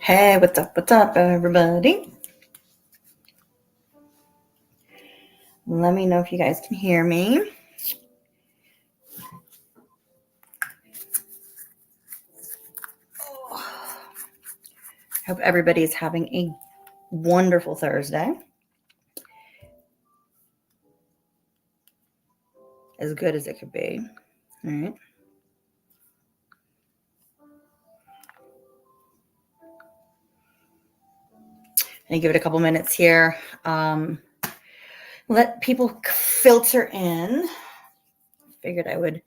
Hey, what's up, everybody? Let me know if you guys can hear me. Hope everybody is having a wonderful Thursday. As good as it could be. All right. And give it a couple minutes here. Let people filter in. Figured I would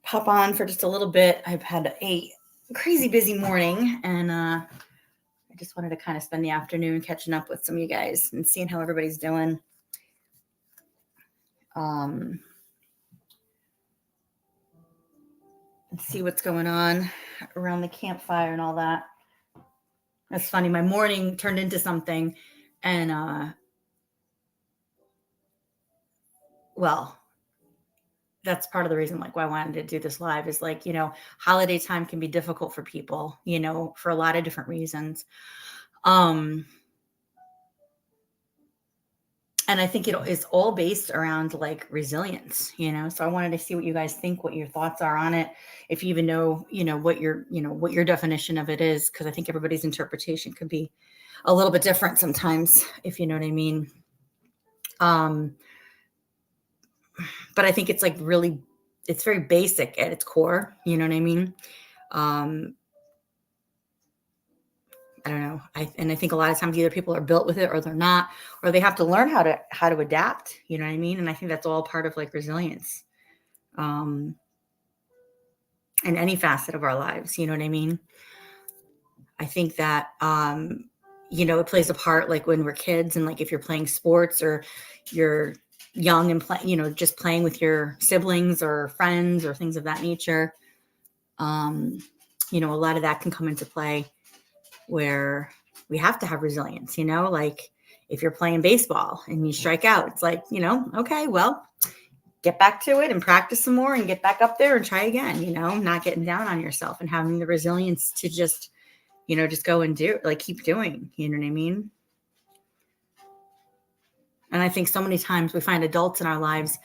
pop on for just a little bit. I've had a crazy busy morning, and I just wanted to kind of spend the afternoon catching up with some of you guys and seeing how everybody's doing. And see what's going on around the campfire and all that. That's funny. My morning turned into something, and well, that's part of the reason why I wanted to do this live is holiday time can be difficult for people, for a lot of different reasons. And I think it is all based around resilience, so I wanted to see what you guys think, what your thoughts are on it. If you even know, what your definition of it is, because I think everybody's interpretation could be a little bit different sometimes, if you know what I mean. But I think it's it's very basic at its core. You know what I mean? I don't know. I think a lot of times either people are built with it or they're not, or they have to learn how to adapt. You know what I mean? And I think that's all part of resilience, in any facet of our lives. You know what I mean? I think that, it plays a part when we're kids and if you're playing sports or you're young and just playing with your siblings or friends or things of that nature. A lot of that can come into play where we have to have resilience, if you're playing baseball and you strike out, it's okay, well, get back to it and practice some more and get back up there and try again, not getting down on yourself and having the resilience to just go and do keep doing, you know what I mean? And I think so many times we find adults in our lives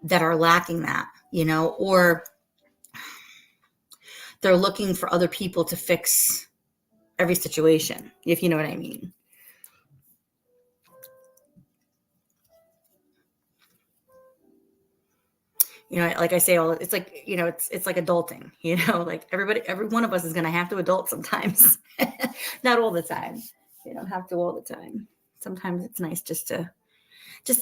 that are lacking that, or they're looking for other people to fix every situation, if you know what I mean. Like I say, it's it's like adulting, every one of us is going to have to adult sometimes. Not all the time. You don't have to all the time. Sometimes it's nice just to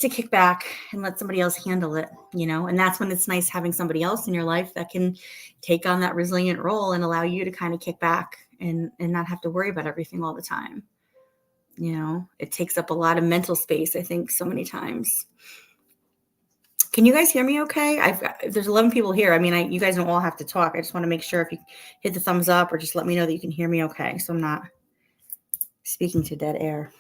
kick back and let somebody else handle it, and that's when it's nice having somebody else in your life that can take on that resilient role and allow you to kind of kick back and not have to worry about everything all the time. It takes up a lot of mental space, I think, so many times. Can you guys hear me okay? There's 11 people here. I mean, you guys don't all have to talk. I just want to make sure if you hit the thumbs up or just let me know that you can hear me okay, so I'm not speaking to dead air.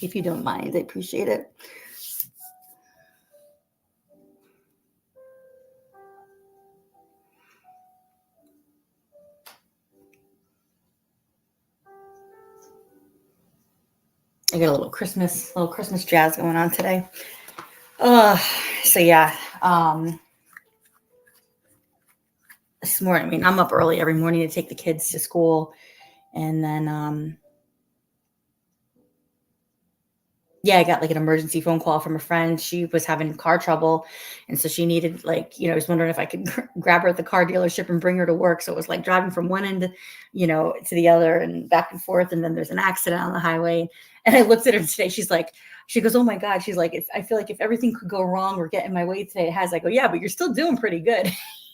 If you don't mind, I appreciate it. I got a little Christmas jazz going on today. So yeah. This morning, I mean, I'm up early every morning to take the kids to school, and then I got an emergency phone call from a friend. She was having car trouble, and so she needed I was wondering if I could grab her at the car dealership and bring her to work. So it was driving from one end, to the other and back and forth. And then there's an accident on the highway. And I looked at her today. She goes, oh my God. She's like, I feel like if everything could go wrong or get in my way today, it has. I go, yeah, but you're still doing pretty good.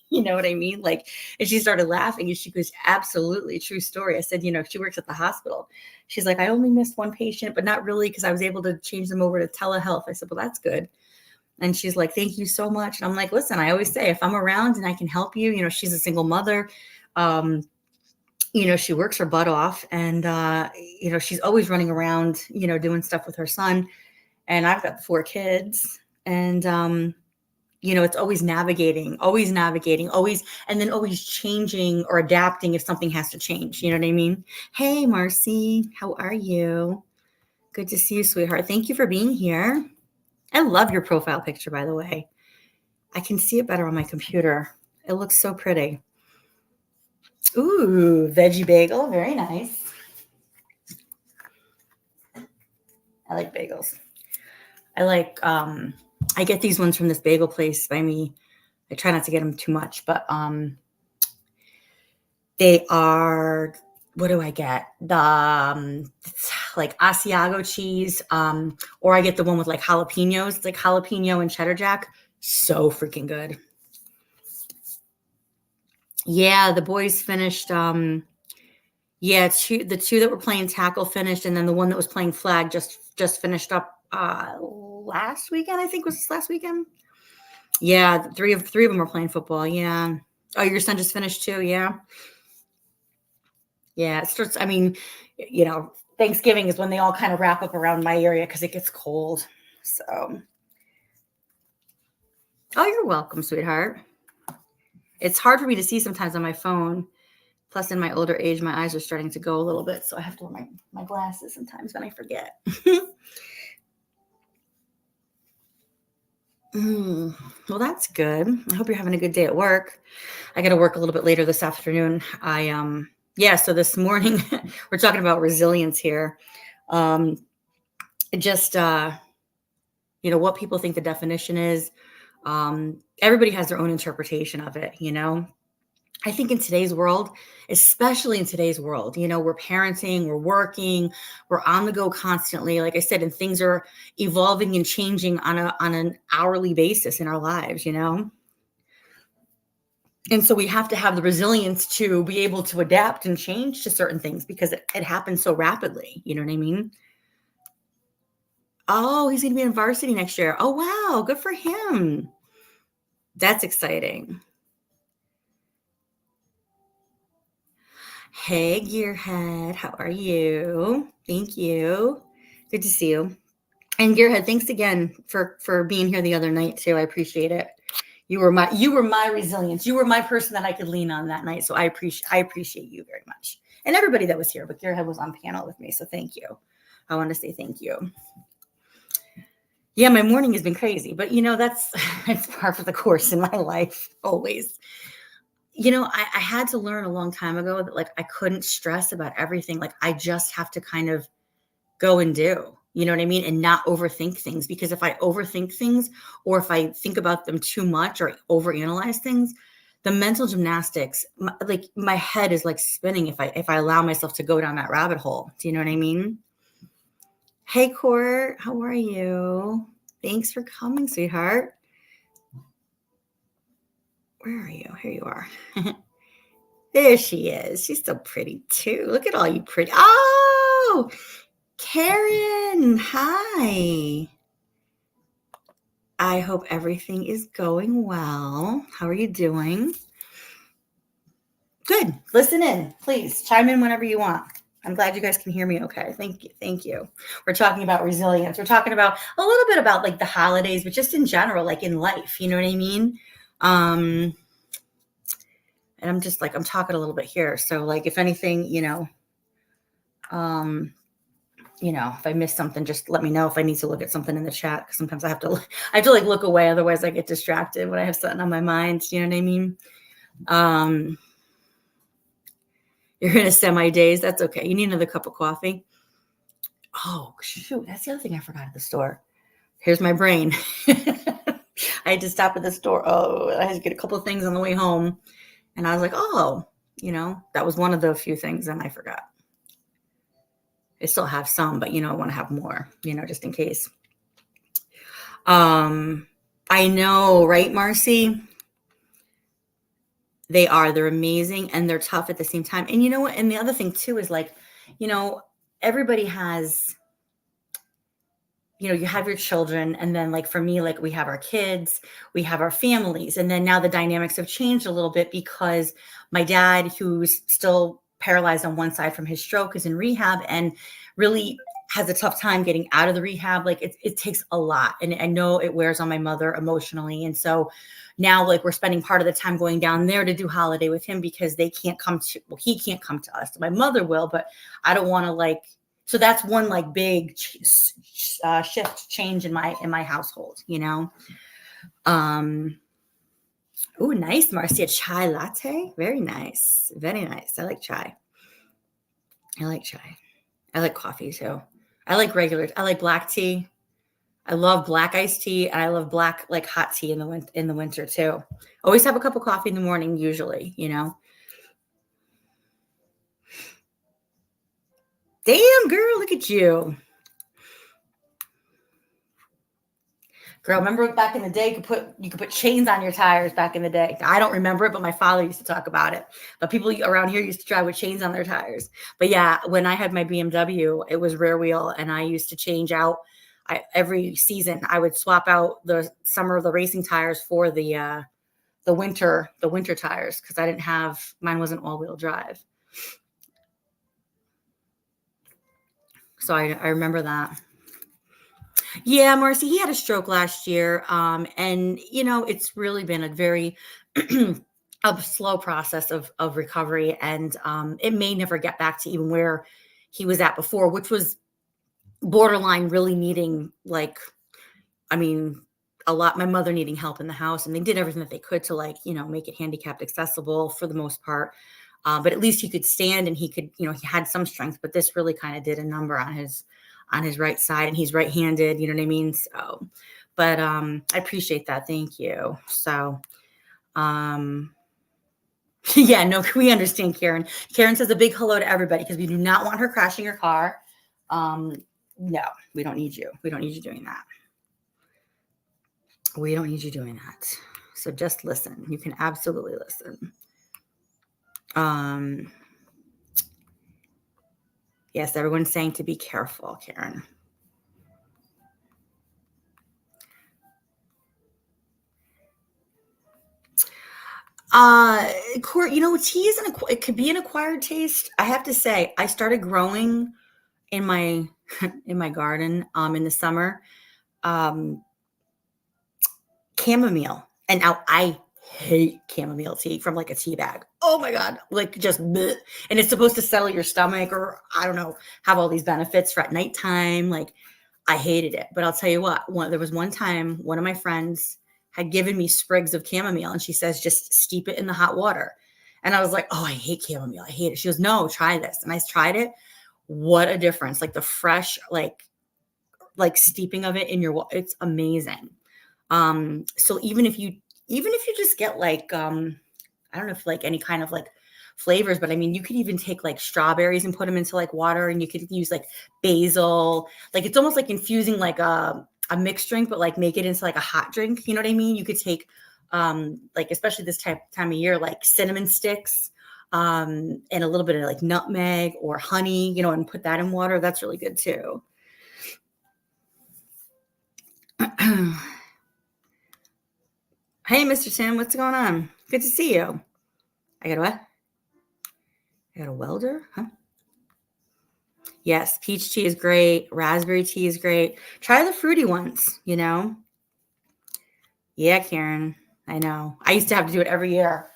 You know what I mean? And she started laughing and she goes, absolutely true story. I said, she works at the hospital. She's like, I only missed one patient, but not really, because I was able to change them over to telehealth. I said, well, that's good. And she's like, thank you so much. And I'm like, listen, I always say, if I'm around and I can help you, she's a single mother. She works her butt off, and, she's always running around, doing stuff with her son. And I've got 4 kids, and, it's always navigating, always, and then always changing or adapting if something has to change. You know what I mean? Hey, Marcy, how are you? Good to see you, sweetheart. Thank you for being here. I love your profile picture, by the way. I can see it better on my computer. It looks so pretty. Ooh, veggie bagel. Very nice. I like bagels. I get these ones from this bagel place by me. I try not to get them too much, but they are, what do I get? The like Asiago cheese, or I get the one with like jalapenos. It's like jalapeno and cheddar jack. So freaking good. Yeah, the boys finished. The two that were playing tackle finished, and then the one that was playing flag just finished up last weekend. I think was this last weekend. Yeah, three of them were playing football. Yeah. Oh, your son just finished too. Yeah. Yeah. It starts. I mean, Thanksgiving is when they all kind of wrap up around my area because it gets cold. So. Oh, you're welcome, sweetheart. It's hard for me to see sometimes on my phone. Plus, in my older age, my eyes are starting to go a little bit, so I have to wear my glasses sometimes when I forget. Well, that's good. I hope you're having a good day at work. I got to work a little bit later this afternoon. So this morning we're talking about resilience here. What people think the definition is. Everybody has their own interpretation of it, I think in today's world, especially in today's world, we're parenting, we're working, we're on the go constantly. Like I said, and things are evolving and changing on an hourly basis in our lives, And so we have to have the resilience to be able to adapt and change to certain things because it happens so rapidly. You know what I mean? Oh, he's going to be in varsity next year. Oh, wow. Good for him. That's exciting. Hey, Gearhead, how are you? Thank you. Good to see you. And Gearhead, thanks again for being here the other night too. I appreciate it. You were my resilience. You were my person that I could lean on that night. So I appreciate you very much. And everybody that was here, but Gearhead was on panel with me. So thank you. I want to say thank you. Yeah, my morning has been crazy, but it's par for the course in my life always. I had to learn a long time ago that like I couldn't stress about everything. Like I just have to kind of go and do, you know what I mean? And not overthink things, because if I overthink things or if I think about them too much or overanalyze things, the mental gymnastics, my head is like spinning if I allow myself to go down that rabbit hole. Do you know what I mean? Hey, Court, how are you? Thanks for coming, sweetheart. Where are you? Here you are. There she is. She's so pretty too. Look at all you pretty. Oh, Karen. Hi. I hope everything is going well. How are you doing? Good. Listen in, please. Chime in whenever you want. I'm glad you guys can hear me okay. Thank you. Thank you. We're talking about resilience. We're talking about a little bit about like the holidays, but just in general, like in life, you know what I mean? And I'm just like, I'm talking a little bit here. So like, if anything, if I miss something, just let me know if I need to look at something in the chat. Cause sometimes I have to like look away. Otherwise I get distracted when I have something on my mind. You know what I mean? You're in a semi-daze. That's okay. You need another cup of coffee. Oh shoot. That's the other thing I forgot at the store. Here's my brain. I had to stop at the store. Oh, I had to get a couple of things on the way home. And I was like, oh, that was one of the few things and I forgot. I still have some, but I want to have more, just in case. I know, right, Marcy? They're amazing and they're tough at the same time. And you know what? And the other thing too is like, everybody has, you have your children. And then like for me, like we have our kids, we have our families. And then now the dynamics have changed a little bit because my dad, who's still paralyzed on one side from his stroke, is in rehab and really has a tough time getting out of the rehab. Like it takes a lot. And I know it wears on my mother emotionally. And so now like we're spending part of the time going down there to do holiday with him because they can't come to, well, he can't come to us. My mother will, but I don't want to like, so that's one like big shift change in my household, you know? Oh, nice, Marcia. Chai latte. Very nice. Very nice. I like chai. I like chai. I like coffee too. I like regular. I like black tea. I love black iced tea, and I love black like hot tea in the winter too. Always have a cup of coffee in the morning, usually. You know. Damn, girl, look at you. Girl, remember back in the day, you could put chains on your tires back in the day. I don't remember it, but my father used to talk about it. But people around here used to drive with chains on their tires. But yeah, when I had my BMW, it was rear wheel, and I used to change out. Every season, I would swap out the summer of the racing tires for the winter tires because I didn't have mine wasn't all wheel drive. So I remember that. Yeah, Marcy, he had a stroke last year. And you know, it's really been a very a slow process of recovery. And it may never get back to even where he was at before, which was borderline really needing like, I mean, a lot, my mother needing help in the house, and they did everything that they could to like, you know, make it handicapped accessible for the most part. But at least he could stand and he could, you know, he had some strength, but this really kind of did a number on his right side, and he's right-handed, you know what I mean? So, but I appreciate that. Thank you. So, yeah, no, we understand, Karen. Karen says a big hello to everybody because we do not want her crashing her car. No, we don't need you. We don't need you doing that. We don't need you doing that. So just listen. You can absolutely listen. Yes, everyone's saying to be careful, Karen. Court, you know, tea it could be an acquired taste. I have to say, I started growing in my in my garden in the summer chamomile, and now I hate chamomile tea from like a tea bag. Oh my god, like just bleh. And it's supposed to settle your stomach, or I don't know, have all these benefits for at nighttime. Like I hated it, but I'll tell you what. There was one time one of my friends had given me sprigs of chamomile, and she says just steep it in the hot water. And I was like, oh, I hate chamomile. I hate it. She goes, no, try this. And I tried it. What a difference! Like the fresh, like steeping of it in your, it's amazing. So even if you just get like I don't know if like any kind of like flavors, but I mean you could even take like strawberries and put them into like water, and you could use like basil. Like it's almost like infusing like a mixed drink, but like make it into like a hot drink. You know what I mean? You could take like especially this time of year, like cinnamon sticks and a little bit of like nutmeg or honey, you know, and put that in water. That's really good too. Hey, Mr. Sam, what's going on? Good to see you. I got a what? I got a welder? Huh? Yes, peach tea is great. Raspberry tea is great. Try the fruity ones, you know? Yeah, Karen. I know. I used to have to do it every year.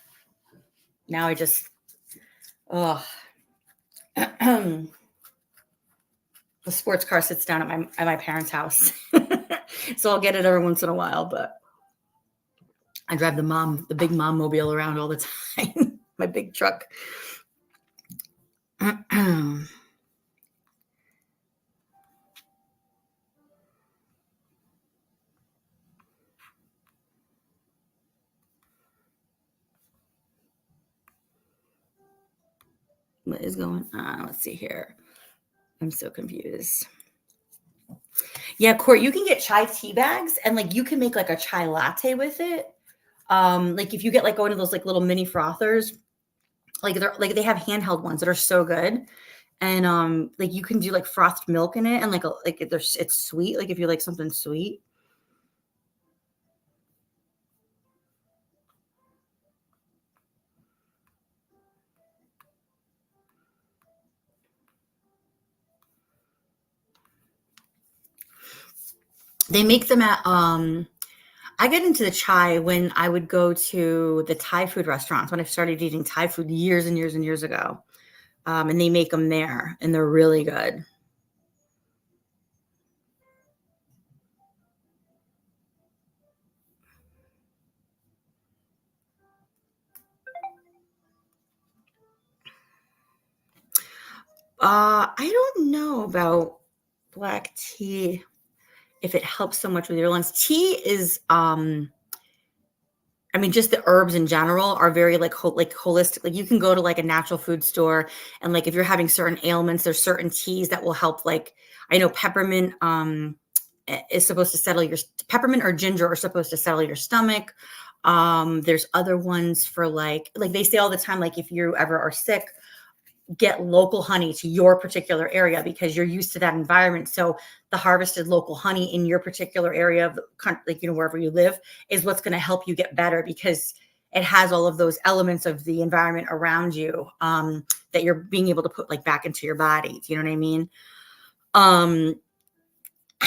Now I just, oh. The sports car sits down at my parents' house. So I'll get it every once in a while, but I drive the big mom mobile around all the time. My big truck. What is going on? Let's see here. I'm so confused. Yeah, Court, you can get chai tea bags, and like you can make like a chai latte with it. Like if you get like one of those like little mini frothers, like they have handheld ones that are so good. And like you can do like frothed milk in it, and like it's sweet, like if you like something sweet. They make them at I get into the chai when I would go to the Thai food restaurants when I started eating Thai food years and years and years ago. And they make them there and they're really good. I don't know about black tea if it helps so much with your lungs. Tea is I mean, just the herbs in general are very like like holistic. Like you can go to like a natural food store and like if you're having certain ailments, there's certain teas that will help. Like I know peppermint is supposed to settle your peppermint or ginger are supposed to settle your stomach. There's other ones for like they say all the time, like if you ever are sick, get local honey to your particular area because you're used to that environment. So the harvested local honey in your particular area of the country, like, you know, wherever you live is what's going to help you get better because it has all of those elements of the environment around you that you're being able to put like back into your body. Do you know what I mean? I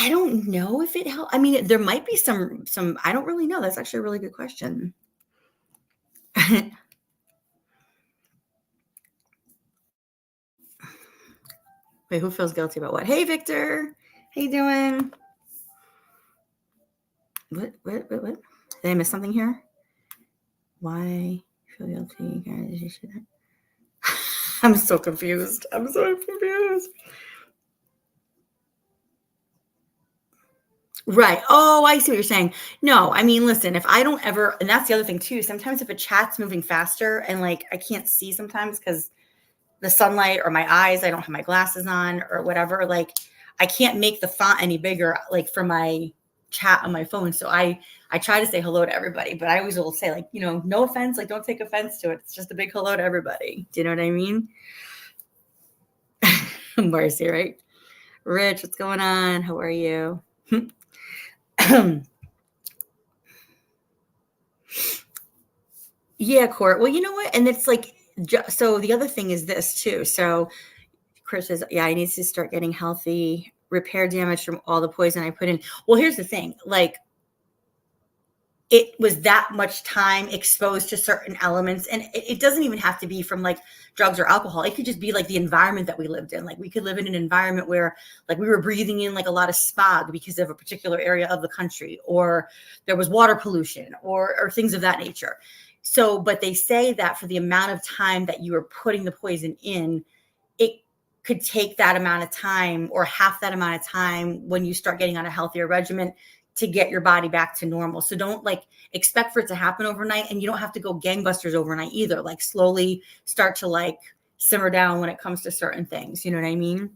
don't know if it helps. I mean, there might be some, I don't really know. That's actually a really good question. Wait, who feels guilty about what? Hey, Victor. How you doing? What? Did I miss something here? Why feel guilty? Guys, you should. I'm so confused. I'm so confused. Right. Oh, I see what you're saying. No, I mean, listen, if I don't ever, and that's the other thing too, sometimes if a chat's moving faster and like I can't see sometimes because the sunlight or my eyes, I don't have my glasses on or whatever, like I can't make the font any bigger, like for my chat on my phone. So I try to say hello to everybody, but I always will say like, you know, no offense, like don't take offense to it. It's just a big hello to everybody. Do you know what I mean? Marcy, right? Rich, what's going on? How are you? Yeah, Court. Well, you know what? And it's like, so the other thing is this too. So Chris says, yeah, I need to start getting healthy, repair damage from all the poison I put in. Well, here's the thing. Like, it was that much time exposed to certain elements. And it doesn't even have to be from like drugs or alcohol. It could just be like the environment that we lived in. Like we could live in an environment where like we were breathing in like a lot of smog because of a particular area of the country, or there was water pollution or things of that nature. So, but they say that for the amount of time that you were putting the poison in, it could take that amount of time or half that amount of time when you start getting on a healthier regimen to get your body back to normal. So don't like expect for it to happen overnight, and you don't have to go gangbusters overnight either. Like slowly start to like simmer down when it comes to certain things. You know what I mean?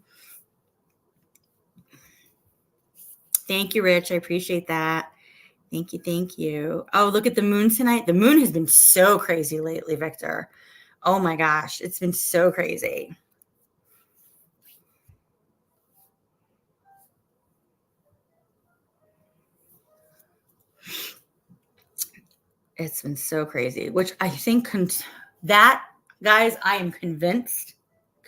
Thank you, Rich. I appreciate that. Thank you. Thank you. Oh, look at the moon tonight. The moon has been so crazy lately, Victor. Oh my gosh, it's been so crazy. It's been so crazy, which I think that, guys, I am convinced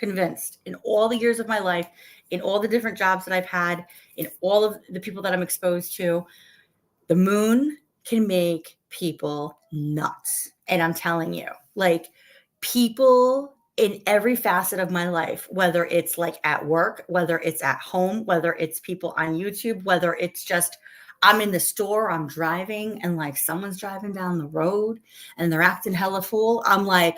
in all the years of my life, in all the different jobs that I've had, in all of the people that I'm exposed to, the moon can make people nuts. And I'm telling you, like people in every facet of my life, whether it's like at work, whether it's at home, whether it's people on YouTube, whether it's just I'm in the store, I'm driving, and like someone's driving down the road and they're acting hella fool. I'm like,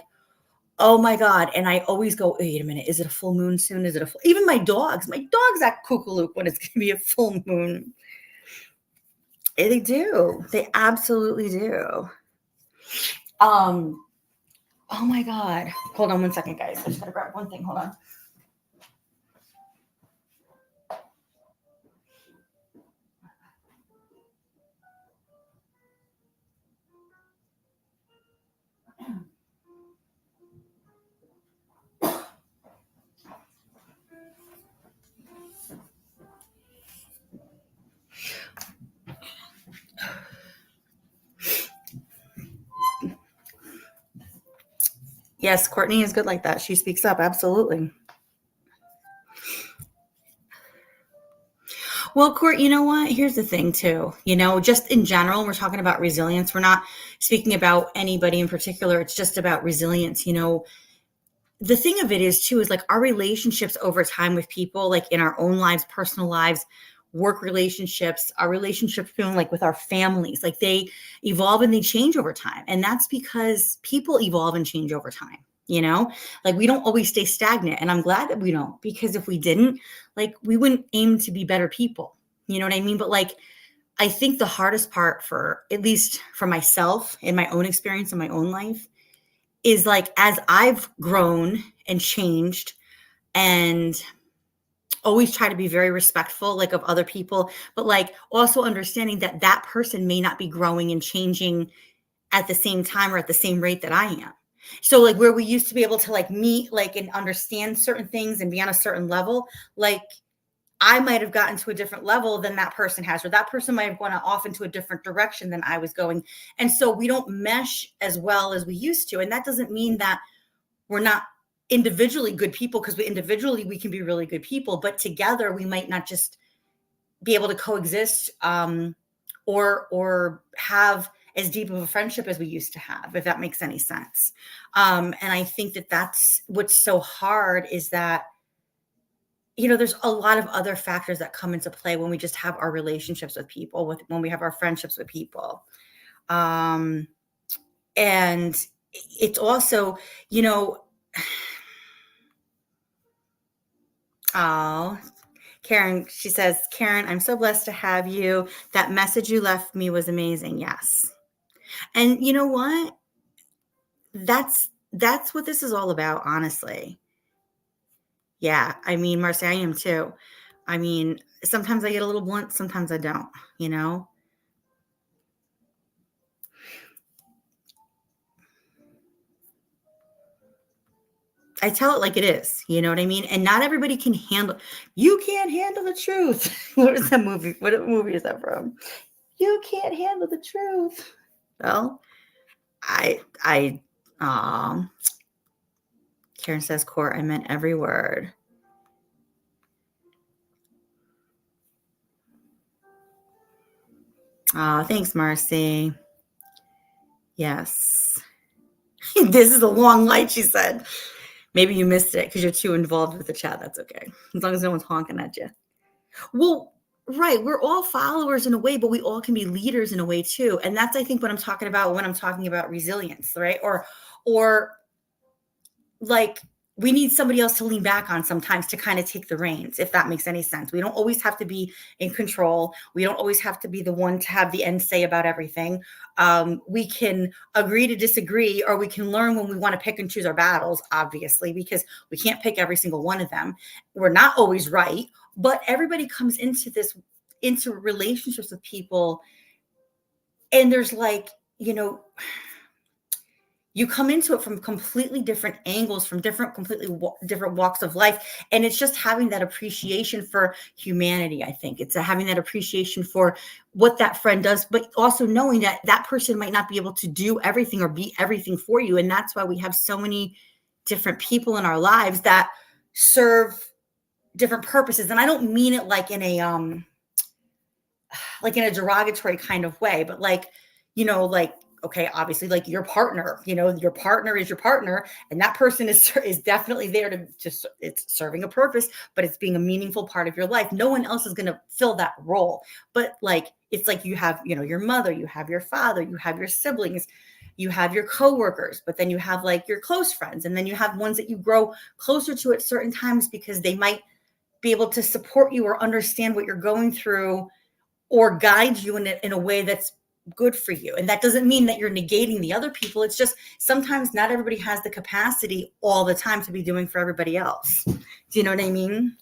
oh my God. And I always go, wait a minute, is it a full moon soon? Is it a full, even my dogs act kookalook when it's going to be a full moon. They do. They absolutely do. Oh my God. Hold on one second, guys. I just gotta grab one thing. Hold on. Yes, Courtney is good like that. She speaks up. Absolutely. Well, Court, you know what? Here's the thing, too. Just in general, we're talking about resilience. We're not speaking about anybody in particular. It's just about resilience. The thing of it is, too, is like our relationships over time with people, like in our own lives, personal lives, work relationships, our relationships feeling like with our families, like they evolve and they change over time. And that's because people evolve and change over time. Like we don't always stay stagnant. And I'm glad that we don't, because if we didn't, like we wouldn't aim to be better people. You know what I mean? But like, I think the hardest part for, at least for myself in my own experience in my own life, is like, as I've grown and changed and always try to be very respectful, like of other people, but like also understanding that that person may not be growing and changing at the same time or at the same rate that I am. So like where we used to be able to like meet, like, and understand certain things and be on a certain level, like I might have gotten to a different level than that person has, or that person might have gone off into a different direction than I was going. And so we don't mesh as well as we used to. And that doesn't mean that we're not individually good people, because individually we can be really good people, but together we might not just be able to coexist or have as deep of a friendship as we used to have, if that makes any sense. And I think that that's what's so hard, is that there's a lot of other factors that come into play when we just have our relationships with people, when we have our friendships with people. And it's also, oh, Karen, she says, Karen, I'm so blessed to have you. That message you left me was amazing. Yes. And you know what? That's what this is all about, honestly. Yeah. I mean, Marcy, I am too. I mean, sometimes I get a little blunt, sometimes I don't, I tell it like it is, you know what I mean? And not everybody can handle, you can't handle the truth. What is that movie? What movie is that from? You can't handle the truth. Well, Karen says, Court, I meant every word. Oh, thanks, Marcy. Yes. This is a long light, she said. Maybe you missed it because you're too involved with the chat. That's okay. As long as no one's honking at you. Well, right. We're all followers in a way, but we all can be leaders in a way too. And that's, I think, what I'm talking about when I'm talking about resilience, right? Or like we need somebody else to lean back on sometimes to kind of take the reins, if that makes any sense. We don't always have to be in control. We don't always have to be the one to have the end say about everything. We can agree to disagree, or we can learn when we want to pick and choose our battles, obviously, because we can't pick every single one of them. We're not always right, but everybody comes into relationships with people. And there's like, you come into it from completely different angles, from completely different walks of life. And it's just having that appreciation for humanity. I think it's having that appreciation for what that friend does, but also knowing that that person might not be able to do everything or be everything for you. And that's why we have so many different people in our lives that serve different purposes. And I don't mean it like in a derogatory kind of way, but like, okay, obviously, like your partner, your partner is your partner, and that person is definitely there to just, it's serving a purpose, but it's being a meaningful part of your life. No one else is going to fill that role. But like, it's like you have, your mother, you have your father, you have your siblings, you have your coworkers, but then you have like your close friends, and then you have ones that you grow closer to at certain times because they might be able to support you or understand what you're going through or guide you in a way that's good for you. And that doesn't mean that you're negating the other people. It's just sometimes not everybody has the capacity all the time to be doing for everybody else. Do you know what I mean?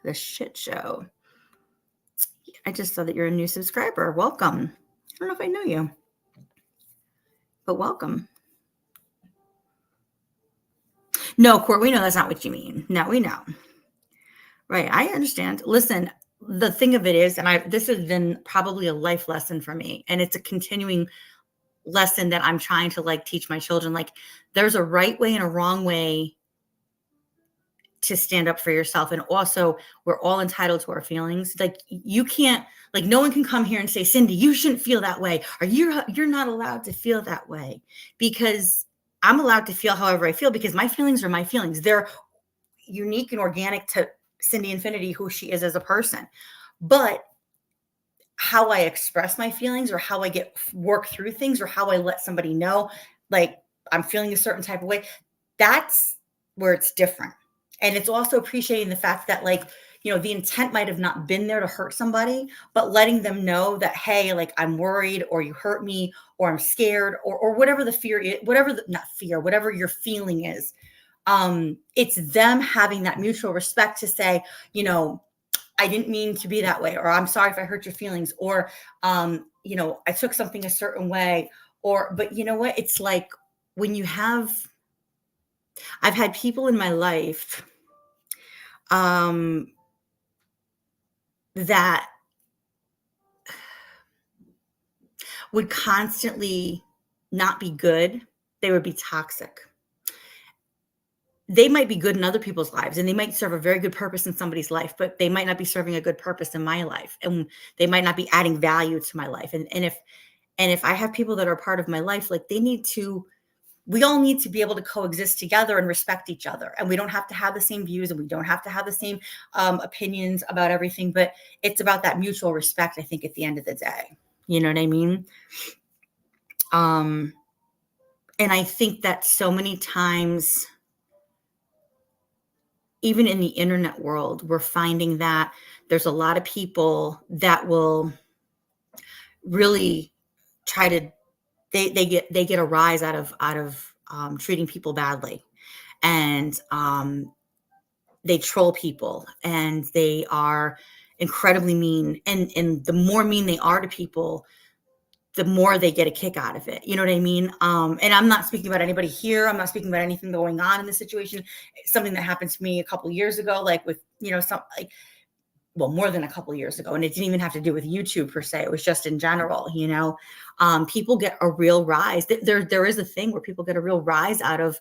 The shit show. I just saw that you're a new subscriber. Welcome. I don't know if I know you, but welcome. No, Court, we know that's not what you mean. No, we know. Right. I understand. Listen, the thing of it is, and this has been probably a life lesson for me, and it's a continuing lesson that I'm trying to like teach my children. Like there's a right way and a wrong way to stand up for yourself. And also we're all entitled to our feelings. Like you can't, like no one can come here and say, Cindy, you shouldn't feel that way. Or you're not allowed to feel that way, because I'm allowed to feel however I feel, because my feelings are my feelings. They're unique and organic to Cindy Infinity, who she is as a person. But how I express my feelings, or how I work through things, or how I let somebody know, like I'm feeling a certain type of way, that's where it's different. And it's also appreciating the fact that, like, you know, the intent might have not been there to hurt somebody, but letting them know that, hey, like I'm worried, or you hurt me, or I'm scared, or whatever the fear is, whatever your feeling is. It's them having that mutual respect to say, you know, I didn't mean to be that way, or I'm sorry if I hurt your feelings, or, you know, I took something a certain way, but you know what? It's like when I've had people in my life, that would constantly not be good. They would be toxic. They might be good in other people's lives, and they might serve a very good purpose in somebody's life, but they might not be serving a good purpose in my life, and they might not be adding value to my life. And if I have people that are part of my life, like we all need to be able to coexist together and respect each other. And we don't have to have the same views, and we don't have to have the same opinions about everything, but it's about that mutual respect, I think, at the end of the day. You know what I mean? And I think that so many times, even in the internet world, we're finding that there's a lot of people that will really try to, they get a rise out of treating people badly, and they troll people, and they are incredibly mean. And the more mean they are to people, the more they get a kick out of it. You know what I mean? And I'm not speaking about anybody here. I'm not speaking about anything going on in the situation. It's something that happened to me a couple of years ago, like with, you know, more than a couple of years ago. And it didn't even have to do with YouTube per se. It was just in general, you know, people get a real rise. There is a thing where people get a real rise out of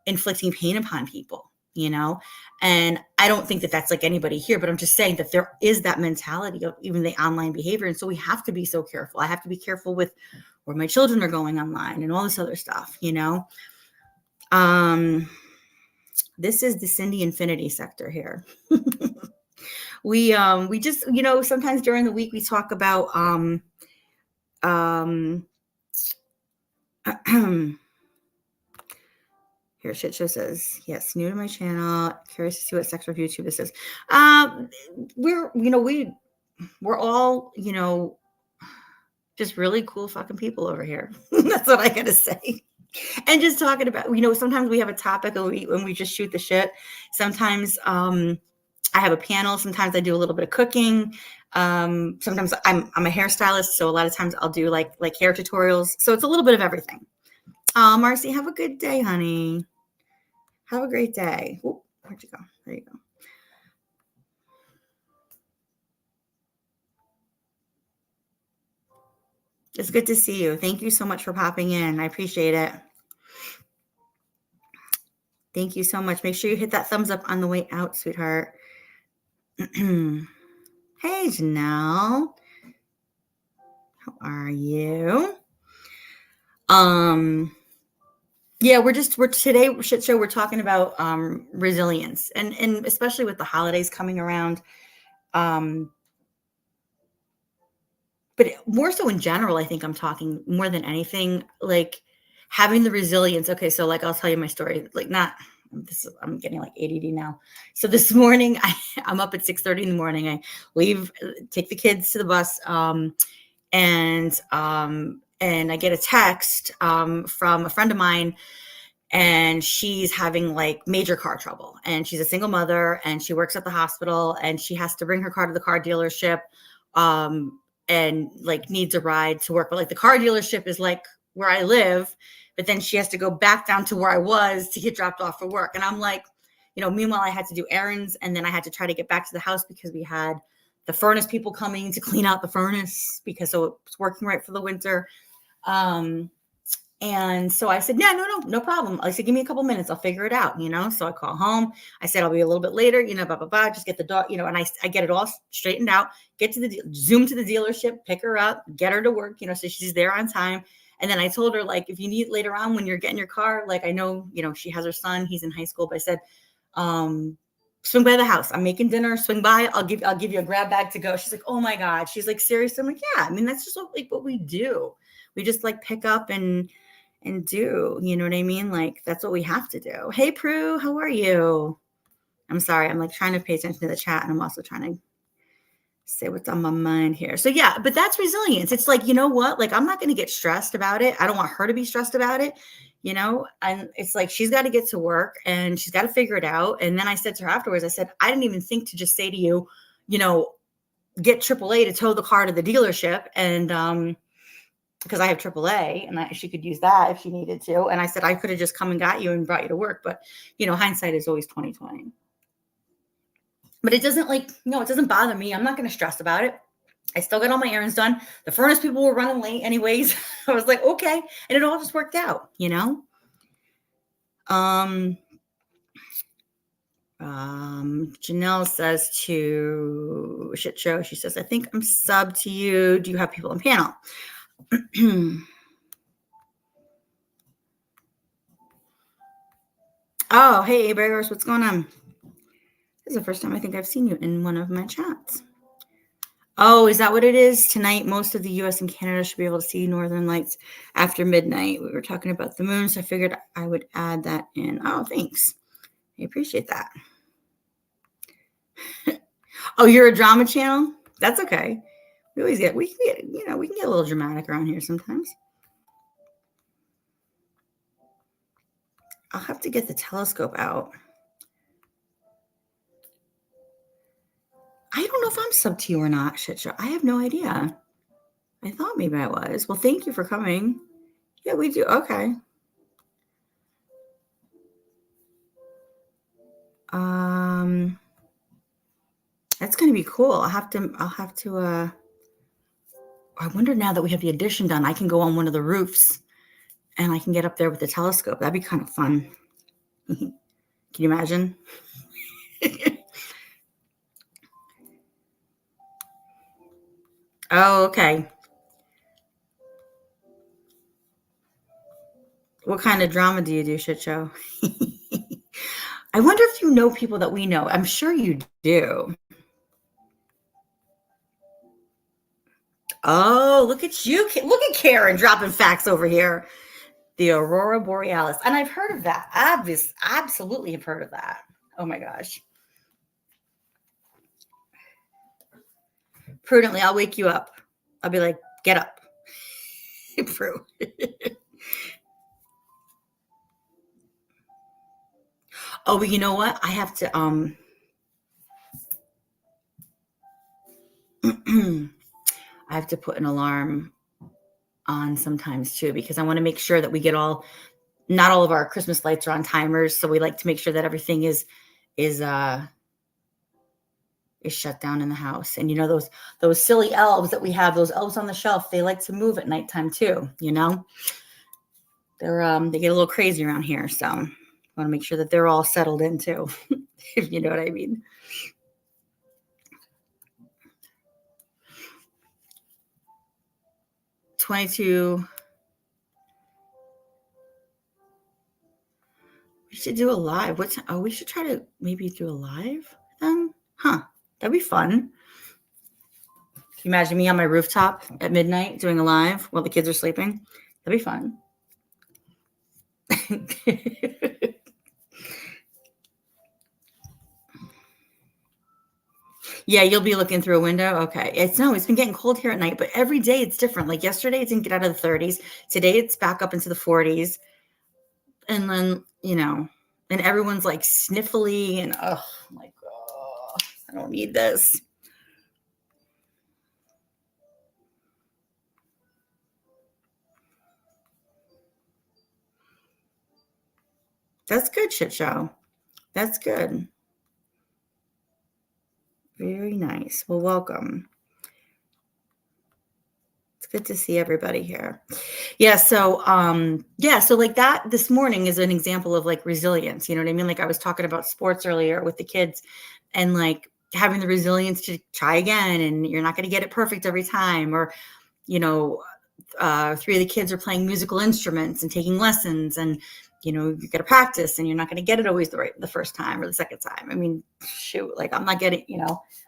inflicting pain upon people, you know. And I don't think that that's like anybody here, but I'm just saying that there is that mentality of even the online behavior. And so we have to be so careful. I have to be careful with where my children are going online and all this other stuff, you know. This is the Cindy Infinity sector here. We just, you know, sometimes during the week we talk about here, Shit Show says, yes, new to my channel. Curious to see what sector of YouTube this is. We're all, you know, just really cool fucking people over here. That's what I gotta say. And just talking about, you know, sometimes we have a topic and we just shoot the shit. Sometimes I have a panel. Sometimes I do a little bit of cooking. Sometimes I'm a hairstylist, so a lot of times I'll do like hair tutorials. So it's a little bit of everything. Marcy, have a good day, honey. Have a great day. Ooh, where'd you go? There you go. It's good to see you. Thank you so much for popping in. I appreciate it. Thank you so much. Make sure you hit that thumbs up on the way out, sweetheart. Hey, Janelle. How are you? Yeah, we're today, Shit Show, we're talking about resilience, and especially with the holidays coming around. But more so in general, I think I'm talking more than anything, like having the resilience. Okay, so like I'll tell you my story. Like I'm getting like ADD now. So this morning I'm up at 6:30 in the morning. I leave, take the kids to the bus, and I get a text from a friend of mine, and she's having like major car trouble, and she's a single mother, and she works at the hospital, and she has to bring her car to the car dealership, and like needs a ride to work. But like the car dealership is like where I live, but then she has to go back down to where I was to get dropped off for work. And I'm like, you know, meanwhile I had to do errands, and then I had to try to get back to the house because we had the furnace people coming to clean out the furnace because so it's working right for the winter. And so I said, yeah, no problem. I said, give me a couple minutes. I'll figure it out, So I call home. I said, I'll be a little bit later, blah, blah, blah. Just get the dog, and I get it all straightened out, zoom to the dealership, pick her up, get her to work, so she's there on time. And then I told her, like, if you need later on when you're getting your car, like, I know, she has her son, he's in high school, but I said, swing by the house. I'm making dinner, swing by. I'll give you a grab bag to go. She's like, oh my God. She's like, seriously? I'm like, yeah, I mean, that's just what we do. We just like pick up and do, you know what I mean? Like, that's what we have to do. Hey, Prue, how are you? I'm sorry. I'm like trying to pay attention to the chat, and I'm also trying to say what's on my mind here. So yeah, but that's resilience. It's like, you know what? Like, I'm not going to get stressed about it. I don't want her to be stressed about it, and it's like, she's got to get to work and she's got to figure it out. And then I said to her afterwards, I said, I didn't even think to just say to you, get AAA to tow the car to the dealership. And, because I have AAA and she could use that if she needed to. And I said, I could have just come and got you and brought you to work. But, hindsight is always 20/20. But it doesn't it doesn't bother me. I'm not going to stress about it. I still got all my errands done. The furnace people were running late anyways. I was like, okay. And it all just worked out, Janelle says to Shit Show, she says, I think I'm sub to you. Do you have people on panel? Oh, hey, Burgers, what's going on? This is the first time I think I've seen you in one of my chats. Oh, is that what it is? Tonight, most of the U.S. and Canada should be able to see northern lights after midnight. We were talking about the moon, so I figured I would add that in. Oh, thanks. I appreciate that. Oh, you're a drama channel? That's okay. We can get a little dramatic around here sometimes. I'll have to get the telescope out. I don't know if I'm sub to you or not, Shit Show. I have no idea. I thought maybe I was. Well, thank you for coming. Yeah, we do. Okay. That's going to be cool. I'll have to, I wonder now that we have the addition done, I can go on one of the roofs and I can get up there with the telescope. That'd be kind of fun. Can you imagine? Oh, okay. What kind of drama do you do, Shit Show? I wonder if you know people that we know. I'm sure you do. Oh, look at you. Look at Karen dropping facts over here. The Aurora Borealis. And I've heard of that. Absolutely have heard of that. Oh my gosh. Prudently, I'll wake you up. I'll be like, get up. Prue. Oh, but you know what? I have to I have to put an alarm on sometimes too, because I want to make sure that we get not all of our Christmas lights are on timers. So we like to make sure that everything is shut down in the house. And those silly elves that we have, those elves on the shelf, they like to move at nighttime too, They're they get a little crazy around here. So I want to make sure that they're all settled in too, if you know what I mean. $22. We should do a live. We should try to maybe do a live then. Huh. That'd be fun. Can you imagine me on my rooftop at midnight doing a live while the kids are sleeping? That'd be fun. Yeah, you'll be looking through a window. Okay. It's been getting cold here at night, but every day it's different. Like yesterday, it didn't get out of the 30s. Today, it's back up into the 40s. And then, and everyone's like sniffly and, oh, I'm like, oh, I don't need this. That's good, Shit Show. That's good. Very nice. Well, welcome. It's good to see everybody here. Yeah, so like that this morning is an example of like resilience, you know what I mean? Like I was talking about sports earlier with the kids and like having the resilience to try again and you're not going to get it perfect every time or you know, three of the kids are playing musical instruments and taking lessons and you got to practice and you're not going to get it always the first time or the second time. I mean, shoot, like I'm not getting,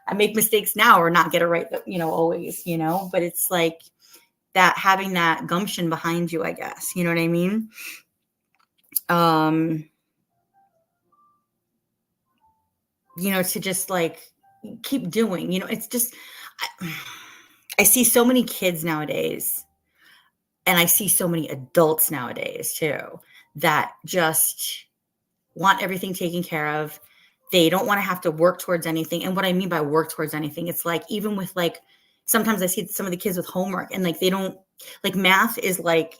I make mistakes now or not get it right, always, but it's like that having that gumption behind you, I guess, you know what I mean? To just like keep doing, it's just, I see so many kids nowadays and I see so many adults nowadays too that just want everything taken care of. They don't want to have to work towards anything. And what I mean by work towards anything, it's like even with like sometimes I see some of the kids with homework and like they don't like math is like,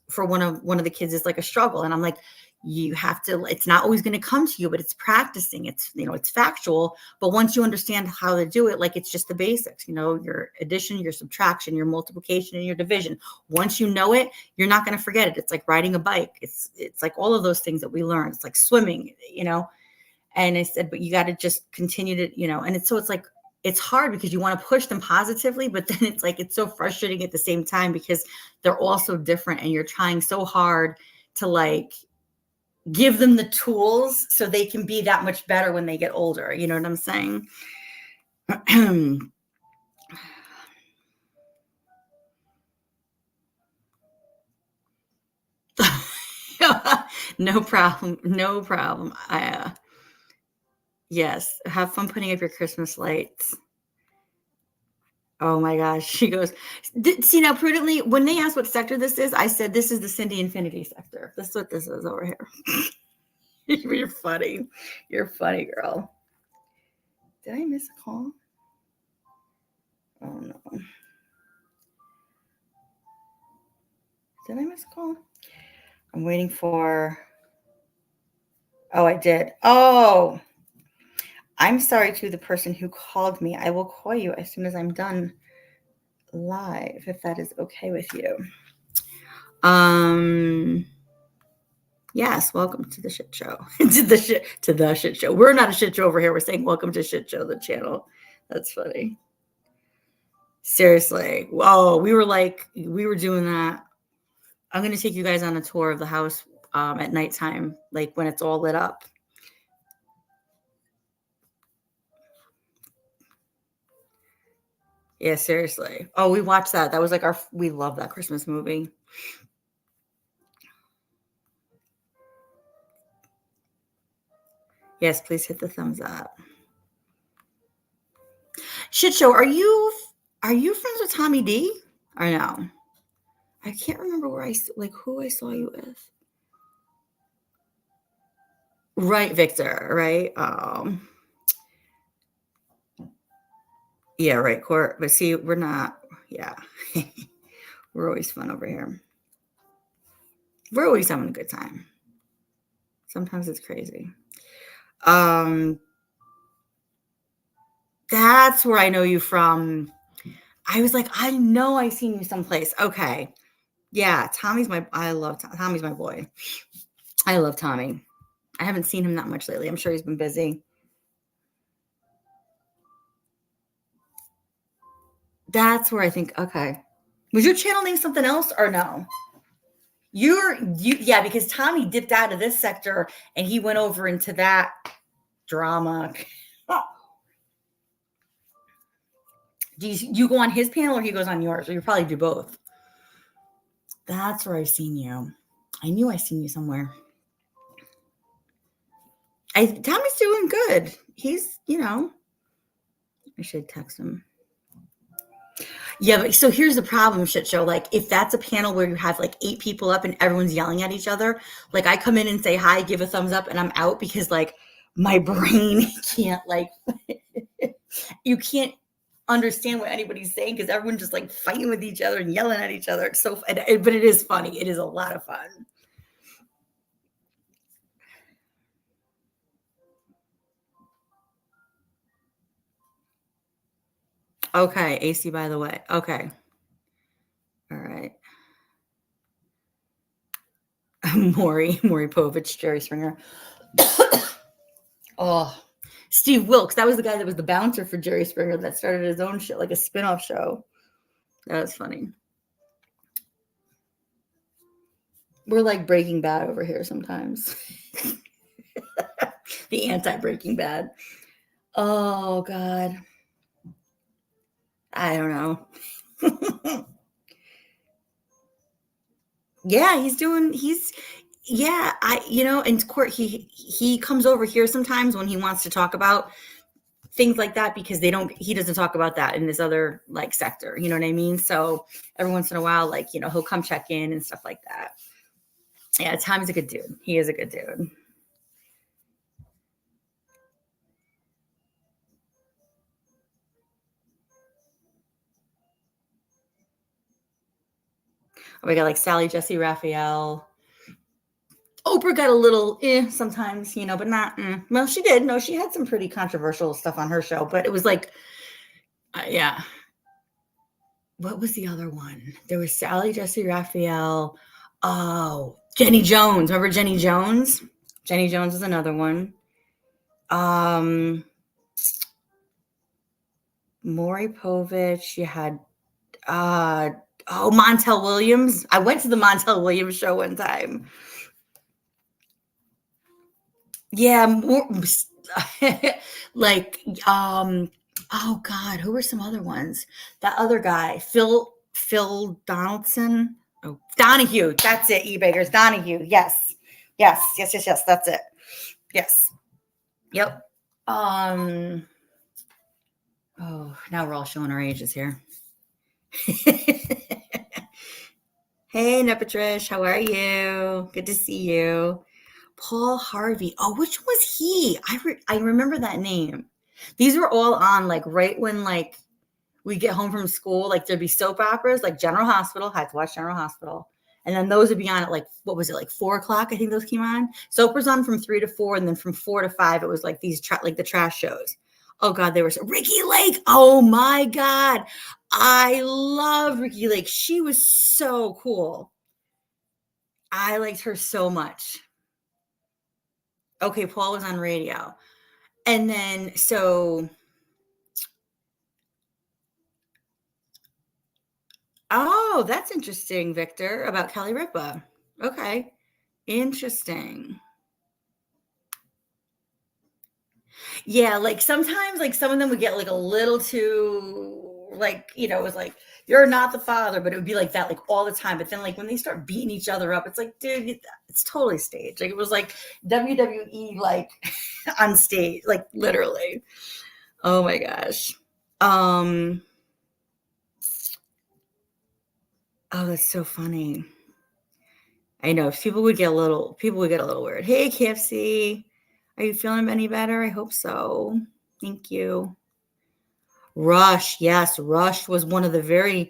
for one of the kids is like a struggle. And I'm like, you have to, it's not always going to come to you, but it's practicing. It's, it's factual. But once you understand how to do it, like it's just the basics, your addition, your subtraction, your multiplication, and your division. Once you know it, you're not going to forget it. It's like riding a bike. It's like all of those things that we learn. It's like swimming, and I said, but you got to just continue to, and it's like, it's hard because you want to push them positively, but then it's like, it's so frustrating at the same time because they're all so different and you're trying so hard to like give them the tools so they can be that much better when they get older. You know what I'm saying? No problem. No problem. Yes. Have fun putting up your Christmas lights. Oh my gosh. She goes, see now prudently, when they asked what sector this is, I said, this is the Cindy Infinity sector. This is what this is over here. You're funny. You're funny, girl. Did I miss a call? Oh no. Did I miss a call? I'm waiting for, oh, I did. Oh, I'm sorry to the person who called me. I will call you as soon as I'm done live, if that is okay with you. Yes, welcome to the shit show. to the shit show. We're not a shit show over here. We're saying welcome to Shit Show, the channel. That's funny. Seriously. Whoa, we were doing that. I'm gonna take you guys on a tour of the house at nighttime, like when it's all lit up. Yeah, seriously. Oh, we watched that. That was like we love that Christmas movie. Yes, please hit the thumbs up. Shit show, are you friends with Tommy D? Or no? I can't remember who I saw you with. Right, Victor, right? Yeah, right, Court. But see, we're not, yeah. We're always fun over here. We're always having a good time. Sometimes it's crazy. That's where I know you from. I was like, I know I've seen you someplace. Okay. Yeah, Tommy's my boy. I love Tommy. I haven't seen him that much lately. I'm sure he's been busy. That's where I think, okay. Was your channel name something else or no? Yeah, because Tommy dipped out of this sector and he went over into that drama. Do you go on his panel or he goes on yours? Or you probably do both. That's where I've seen you. I knew I seen you somewhere. Tommy's doing good. He's, I should text him. Yeah, but so here's the problem, shit show. Like, if that's a panel where you have like 8 people up and everyone's yelling at each other, like I come in and say hi, give a thumbs up, and I'm out because like my brain can't you can't understand what anybody's saying because everyone's just like fighting with each other and yelling at each other. It's so, but it is funny. It is a lot of fun. Okay, AC, by the way. Okay. Maury Povich, Jerry Springer. Oh, Steve Wilkes. That was the guy that was the bouncer for Jerry Springer that started his own show, like a spin-off show. That was funny. We're like Breaking Bad over here sometimes. The anti-Breaking Bad. Oh, God. I don't know. Yeah, in court, he comes over here sometimes when he wants to talk about things like that, because he doesn't talk about that in this other like sector, you know what I mean? So every once in a while, like, he'll come check in and stuff like that. Yeah, Tom's a good dude. He is a good dude. Oh, we got like Sally Jesse Raphael. Oprah got a little sometimes, but not. Well, she did. No, she had some pretty controversial stuff on her show, but it was like, yeah. What was the other one? There was Sally Jesse Raphael. Oh, Jenny Jones. Remember Jenny Jones? Jenny Jones is another one. Maury Povich. You had Montel Williams. I went to the Montel Williams show one time. Yeah, more like oh God, who were some other ones? That other guy, Phil Donaldson. Oh, Donahue. That's it, e-bakers. Donahue. Yes. That's it. Yes. Yep. Oh, now we're all showing our ages here. Hey, Nepatrish, how are you? Good to see you. Paul Harvey. Oh, which was he? I remember that name. These were all on like right when like we get home from school, like there'd be soap operas, like General Hospital. Had to watch General Hospital, and then those would be on at like, what was it, like 4:00? I think those came on. Soap was on from 3 to 4, and then from 4 to 5, it was like these like the trash shows. Oh God, they were so Ricky Lake. Oh my God, I love Ricky Lake. She was so cool. I liked her so much. Okay, Paul was on radio, and then so. Oh, that's interesting, Victor, about Kelly Ripa. Okay. Interesting. Yeah, like sometimes like some of them would get like a little too like, it was like, you're not the father, but it would be like that like all the time. But then like when they start beating each other up, it's like, dude, it's totally staged. Like it was like WWE like on stage, like literally. Oh my gosh. Oh, that's so funny. I know people would get a little weird. Hey, KFC, are you feeling any better? I hope so. Thank you. Rush, yes, Rush was I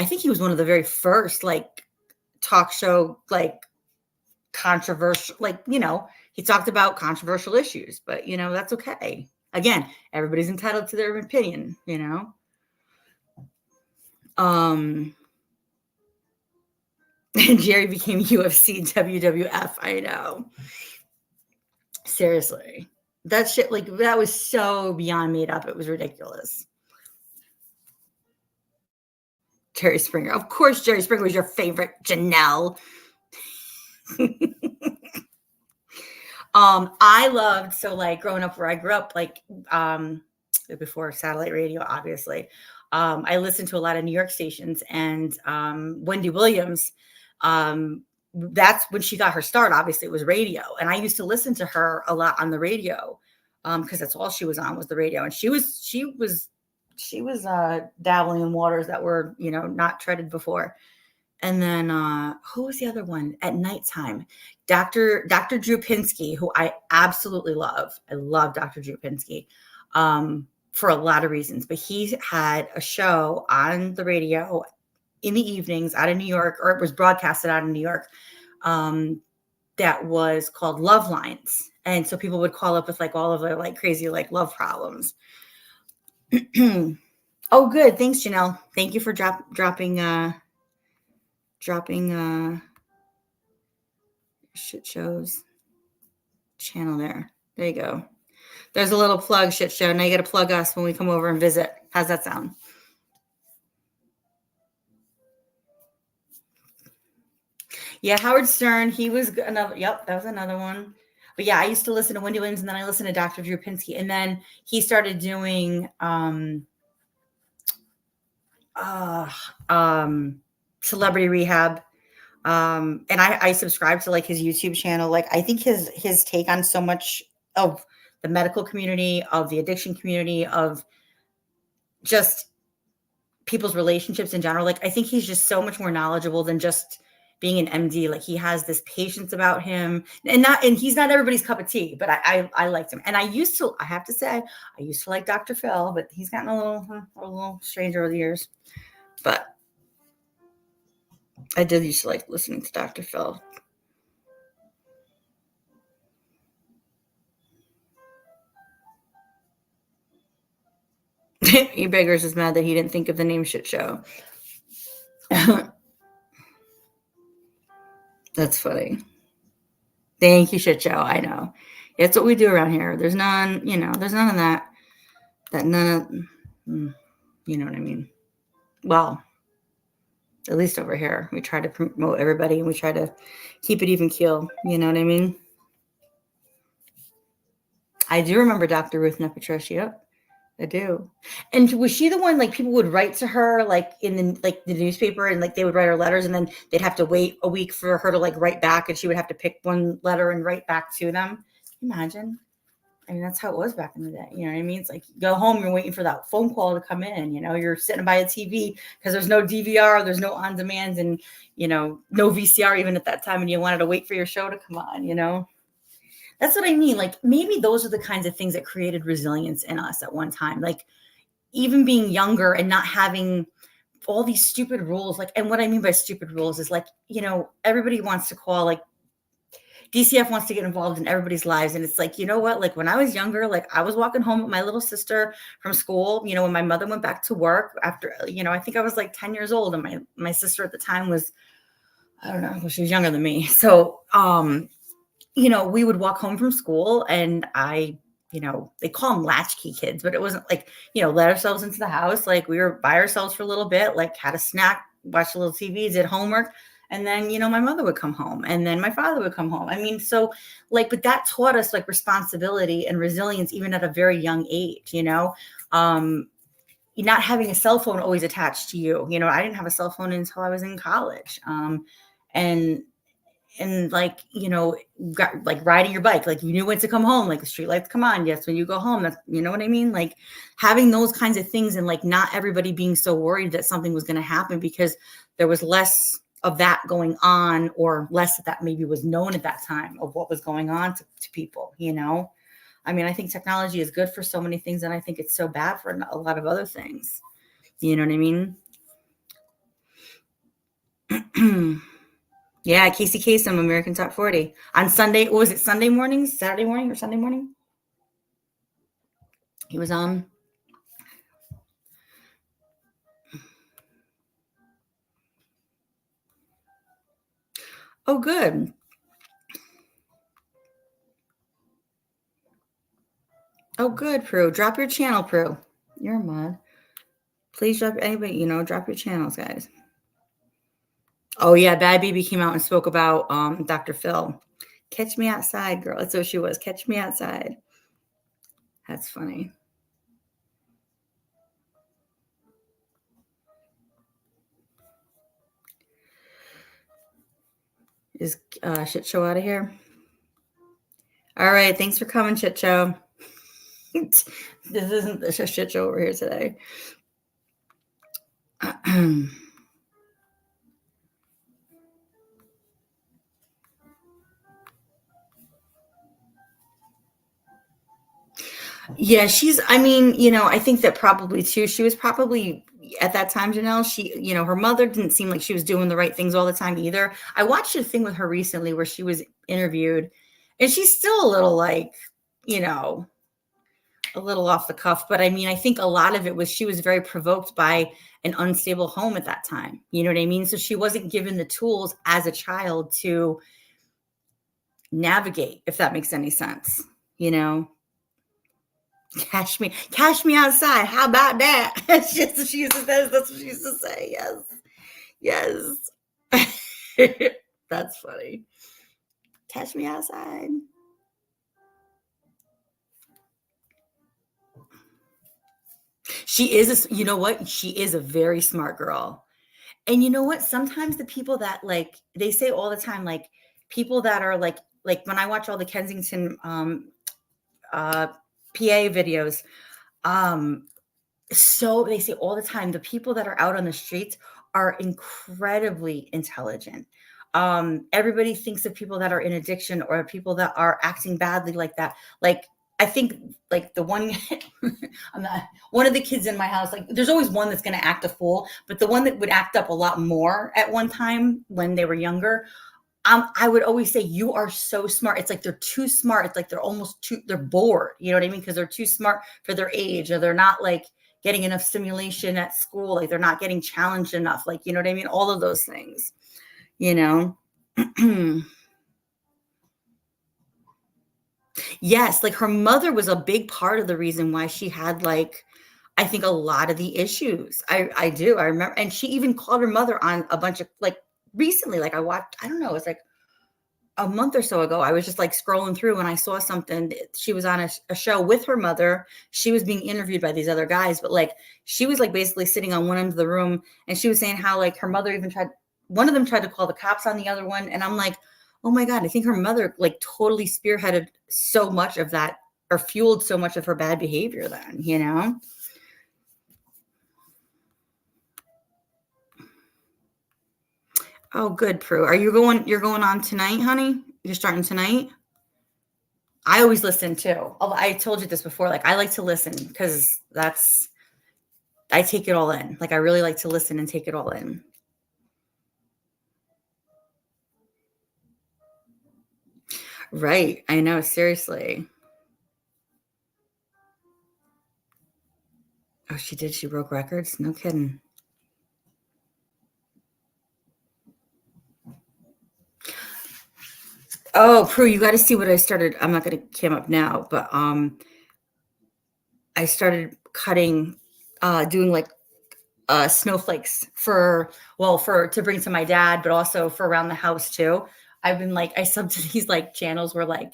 think he was one of the very first like talk show like controversial, like he talked about controversial issues, but that's okay. Again, everybody's entitled to their opinion. Jerry became UFC WWF. I know. Seriously. That shit, like, that was so beyond made up. It was ridiculous. Jerry Springer. Of course, Jerry Springer was your favorite, Janelle. I loved, so like growing up where I grew up, like before satellite radio, obviously. I listened to a lot of New York stations, and Wendy Williams, that's when she got her start. Obviously it was radio, and I used to listen to her a lot on the radio because that's all she was on, was the radio. And she was dabbling in waters that were not treaded before. And then who was the other one at nighttime? Dr. Drew Pinsky, who I absolutely love. I love Dr. Drew Pinsky for a lot of reasons, but he had a show on the radio in the evenings out of New York, or it was broadcasted out of New York, that was called Love Lines. And so people would call up with like all of their like crazy like love problems. Oh, good. Thanks, Janelle. Thank you for dropping Shit shows channel there. There you go. There's a little plug, shit show. Now you got to plug us when we come over and visit. How's that sound? Yeah, Howard Stern. He was another. Yep, that was another one. But yeah, I used to listen to Wendy Williams, and then I listened to Dr. Drew Pinsky, and then he started doing Celebrity Rehab. And I subscribe to like his YouTube channel. Like I think his take on so much of the medical community, of the addiction community, of just people's relationships in general. Like I think he's just so much more knowledgeable than just being an MD. Like he has this patience about him, and he's not everybody's cup of tea, but I liked him. And I have to say, I used to like Dr. Phil, but he's gotten a little strange over the years. But I did used to like listening to Dr. Phil. E-Beggars is mad that he didn't think of the name shit show. That's funny. Thank you, shit show. I know. It's what we do around here. There's none, there's none of that. You know what I mean? Well, at least over here, we try to promote everybody and we try to keep it even keel. You know what I mean? I do remember Dr. Ruth Nepetrosky. Yep, I do. And was she the one, like people would write to her like in the newspaper, and like they would write her letters, and then they'd have to wait a week for her to like write back, and she would have to pick one letter and write back to them? Can you imagine? I mean, that's how it was back in the day. You know what I mean? It's like you go home, you're waiting for that phone call to come in. You're sitting by a TV because there's no DVR, there's no on demand, and no VCR even at that time, and you wanted to wait for your show to come on. That's what I mean. Like maybe those are the kinds of things that created resilience in us at one time. Like even being younger and not having all these stupid rules. Like, and what I mean by stupid rules is like, everybody wants to call, like DCF wants to get involved in everybody's lives. And it's like, you know what? Like when I was younger, like I was walking home with my little sister from school, when my mother went back to work after, I think I was like 10 years old, and my sister at the time was, I don't know, well, she was younger than me. So, we would walk home from school, and they call them latchkey kids, but it wasn't like, let ourselves into the house. Like we were by ourselves for a little bit, like had a snack, watched a little TV, did homework. And then, my mother would come home, and then my father would come home. I mean, so like, but that taught us like responsibility and resilience, even at a very young age, not having a cell phone always attached to you. I didn't have a cell phone until I was in college. And like, got like riding your bike, like you knew when to come home, like the street lights come on. Yes. When you go home, that's, you know what I mean? Like having those kinds of things, and like not everybody being so worried that something was going to happen because there was less of that going on, or less that maybe was known at that time of what was going on to people, I mean, I think technology is good for so many things, and I think it's so bad for a lot of other things. You know what I mean? Yeah, Casey Kasem, American Top 40 on Sunday. What was it? Sunday morning, Saturday morning, or Sunday morning? He was on. Oh, good. Oh, good, Prue. Drop your channel, Prue. You're a mod. Please drop anybody, drop your channels, guys. Oh, yeah. Bad Baby came out and spoke about Dr. Phil. Catch me outside, girl. That's what she was. Catch me outside. That's funny. Is Shit Show out of here? All right. Thanks for coming, Shit Show. This isn't the Shit Show over here today. Yeah, I think that probably too, she was probably at that time, Janelle, she, her mother didn't seem like she was doing the right things all the time either. I watched a thing with her recently where she was interviewed, and she's still a little like, a little off the cuff. But I mean, I think a lot of it was she was very provoked by an unstable home at that time. You know what I mean? So she wasn't given the tools as a child to navigate, if that makes any sense, you know? Cash me outside. How about that? That's just what she used to say. That's what she used to say. Yes. Yes. That's funny. Cash me outside. She is you know what? She is a very smart girl. And you know what? Sometimes the people that like they say all the time, like people that are like when I watch all the Kensington uh PA videos, um, so they say all the time the people that are out on the streets are incredibly intelligent. Everybody thinks of people that are in addiction or people that are acting badly like that. Like I think like the one I'm not one of the kids in my house, like there's always one that's gonna act a fool, but the one that would act up a lot more at one time when they were younger, I would always say, "You are so smart." It's like they're too smart. It's like they're almost too they're bored, you know what I mean? Because 'Cause they're too smart for their age, or they're not, like, getting enough stimulation at school, like, they're not getting challenged enough, like, you know what I mean? All of those things, you know? Yes, like, her mother was a big part of the reason why she had, like, I think a lot of the issues. I do, I remember and she even called her mother on a bunch of like, recently, like, I watched I don't know, it's like a month or so ago, I was just like scrolling through and I saw something. She was on a show with her mother. She was being interviewed by these other guys, but like she was like basically sitting on one end of the room and she was saying how like her mother even tried, one of them tried to call the cops on the other one. And I'm like, oh my God, I think her mother like totally spearheaded so much of that or fueled so much of her bad behavior then, you know? Oh, good, Prue. You're going on tonight, honey? You're starting tonight? I always listen too. I told you this before. Like I like to listen because that's I take it all in. Like I really like to listen and take it all in. Right. I know. Seriously. Oh, she did. She broke records. No kidding. Oh, Prue, you got to see what I started. I'm not going to cam up now, but I started cutting, doing like snowflakes for for to bring to my dad, but also for around the house too. I've been like I sub to these like channels where like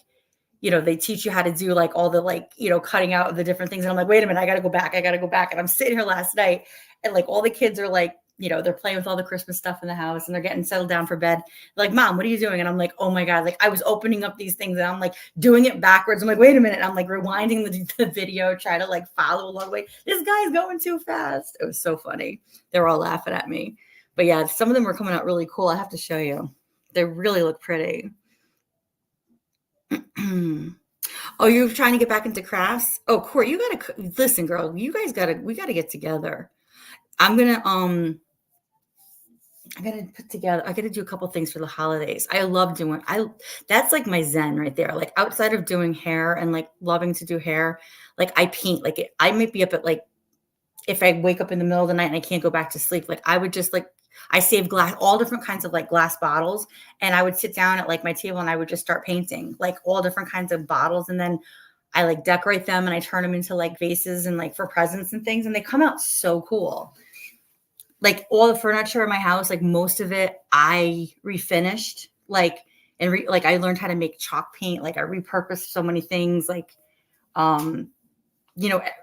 they teach you how to do like all the like, cutting out of the different things. And I'm like, wait a minute, I gotta go back. I gotta go back. And I'm sitting here last night and like all the kids are like, they're playing with all the Christmas stuff in the house and they're getting settled down for bed. They're like, Mom, what are you doing? And I'm like, oh my God, like I was opening up these things and I'm like doing it backwards. I'm like, wait a minute. I'm like rewinding the video, try to like follow along. Like, this guy's going too fast. It was so funny. They were all laughing at me. But yeah, some of them were coming out really cool. I have to show you. They really look pretty. Oh, you're trying to get back into crafts? Oh, Court, you gotta listen, girl. You guys we gotta get together. I'm gonna I gotta put together. I gotta do a couple things for the holidays. I love doing. I That's like my zen right there. Like outside of doing hair and like loving to do hair, like I paint. Like I might be up at like if I wake up in the middle of the night and I can't go back to sleep, like I would just like I save glass, all different kinds of like glass bottles, and I would sit down at like my table and I would just start painting like all different kinds of bottles, and then I like decorate them and I turn them into like vases and like for presents and things, and they come out so cool. Like all the furniture in my house, like most of it, I refinished. Like like I learned how to make chalk paint. Like I repurposed so many things. Like um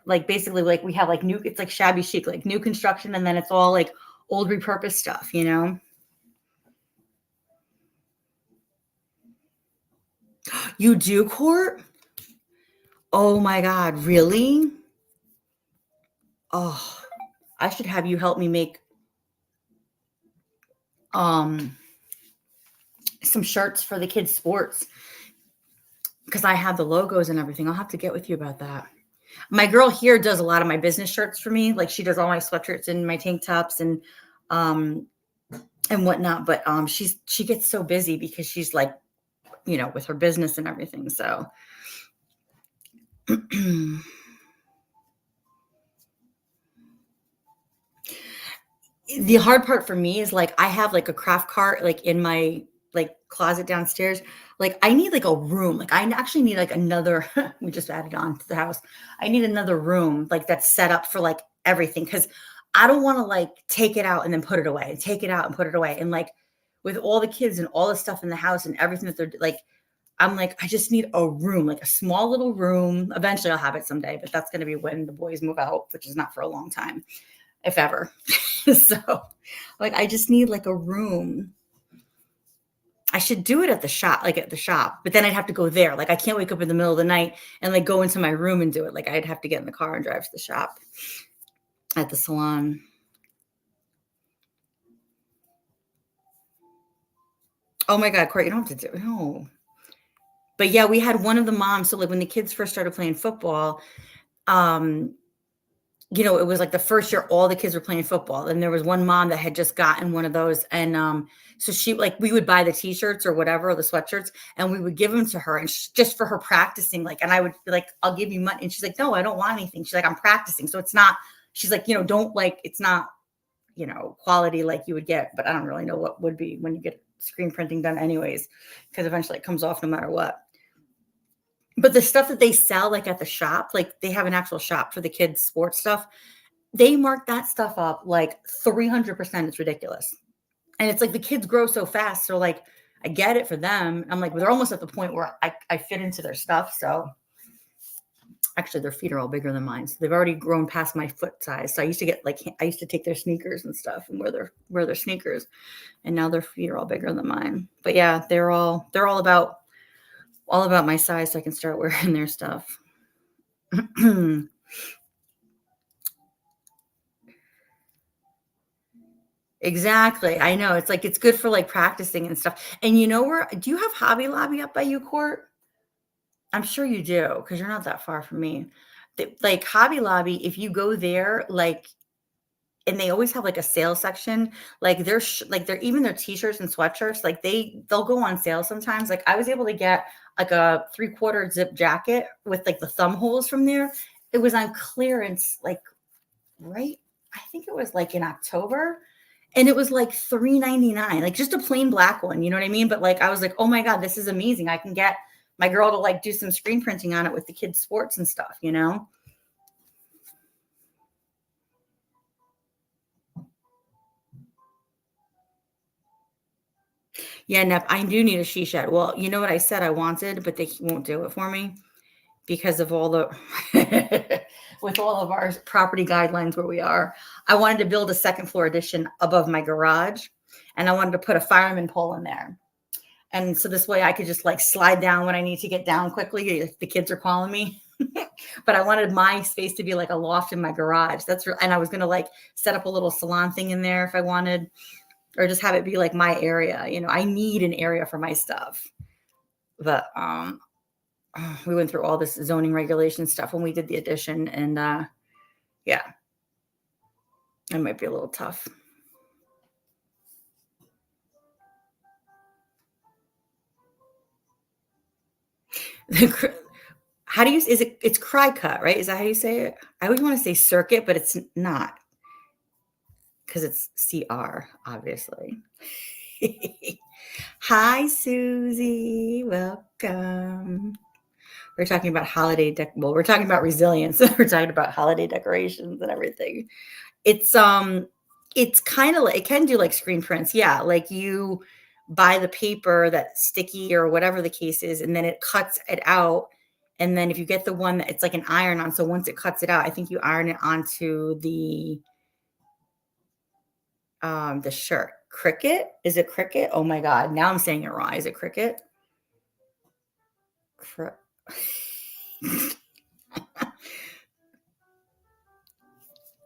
like basically like we have like new, it's like shabby chic, like new construction, and then it's all like old repurposed stuff. You do, Court? Oh my God, really? Oh, I should have you help me make um some shirts for the kids' sports because I have the logos and everything. I'll have to get with you about that. My girl here does a lot of my business shirts for me. Like she does all my sweatshirts and my tank tops um and whatnot. But she gets so busy because she's like, with her business and everything. So the hard part for me is like I have like a craft cart like in my like closet downstairs. Like I need like a room. Like I actually need like another we just added on to the house. I need another room like that's set up for like everything cuz I don't want to like take it out and then put it away. Take it out and put it away. And like with all the kids and all the stuff in the house and everything that they're like I'm like I just need a room, like a small little room. Eventually I'll have it someday, but that's going to be when the boys move out, which is not for a long time, if ever. So like I just need like a room. I should do it at the shop, like at the shop, but then I'd have to go there. Like I can't wake up in the middle of the night and like go into my room and do it. Like I'd have to get in the car and drive to the shop at the salon. Oh my God, Court, you don't have to do it. No. But yeah, we had one of the moms. So like when the kids first started playing football, um, it was like the first year all the kids were playing football. And there was one mom that had just gotten one of those. And so she like we would buy the t-shirts or whatever, or the sweatshirts, and we would give them to her and just for her practicing. Like, and I would be like, I'll give you money. And she's like, no, I don't want anything. She's like, I'm practicing. So it's not, she's like, don't like, it's not, quality like you would get, but I don't really know what would be when you get screen printing done anyways, because eventually it comes off no matter what. But the stuff that they sell, like at the shop, like they have an actual shop for the kids' sports stuff. They mark that stuff up like 300%. It's ridiculous. And it's like the kids grow so fast. So like, I get it for them. I'm like, well, they're almost at the point where I fit into their stuff. So actually their feet are all bigger than mine. So they've already grown past my foot size. So I used to get like, I used to take their sneakers and stuff and wear their sneakers. And now their feet are all bigger than mine. But yeah, they're all about my size so I can start wearing their stuff. Exactly. I know. It's like it's good for like practicing and stuff. And do you have Hobby Lobby up by you, Court? I'm sure you do because you're not that far from me. Like Hobby Lobby, if you go there, like and they always have like a sale section, like they're even their t-shirts and sweatshirts, like they'll go on sale sometimes. Like I was able to get like a 3/4 zip jacket with like the thumb holes from there. It was on clearance, like right, I think it was like in October. And it was like $3.99, like just a plain black one, you know what I mean? But like I was like, oh my God, this is amazing. I can get my girl to like do some screen printing on it with the kids' sports and stuff, Yeah, Nep, I do need a she shed. Well, you know what I said I wanted, but they won't do it for me because of all the with all of our property guidelines where we are. I wanted to build a second floor addition above my garage, and I wanted to put a fireman pole in there. And so this way I could just like slide down when I need to get down quickly if the kids are calling me. But I wanted my space to be like a loft in my garage. And I was going to like set up a little salon thing in there if I wanted, or just have it be like my area. I need an area for my stuff. But we went through all this zoning regulation stuff when we did the addition, and yeah, it might be a little tough. How do you, it's Cricut, right? Is that how you say it? I always want to say circuit, but it's not because it's CR, obviously. Hi, Susie. Welcome. We're talking about we're talking about resilience. We're talking about holiday decorations and everything. It's kind of like, it can do like screen prints. Yeah. Like you buy the paper that's sticky or whatever the case is, and then it cuts it out. And then if you get the one that it's like an iron on, so once it cuts it out, I think you iron it onto the shirt. Cricut? Is it Cricut? Oh my God. Now I'm saying it wrong. Is it Cricut?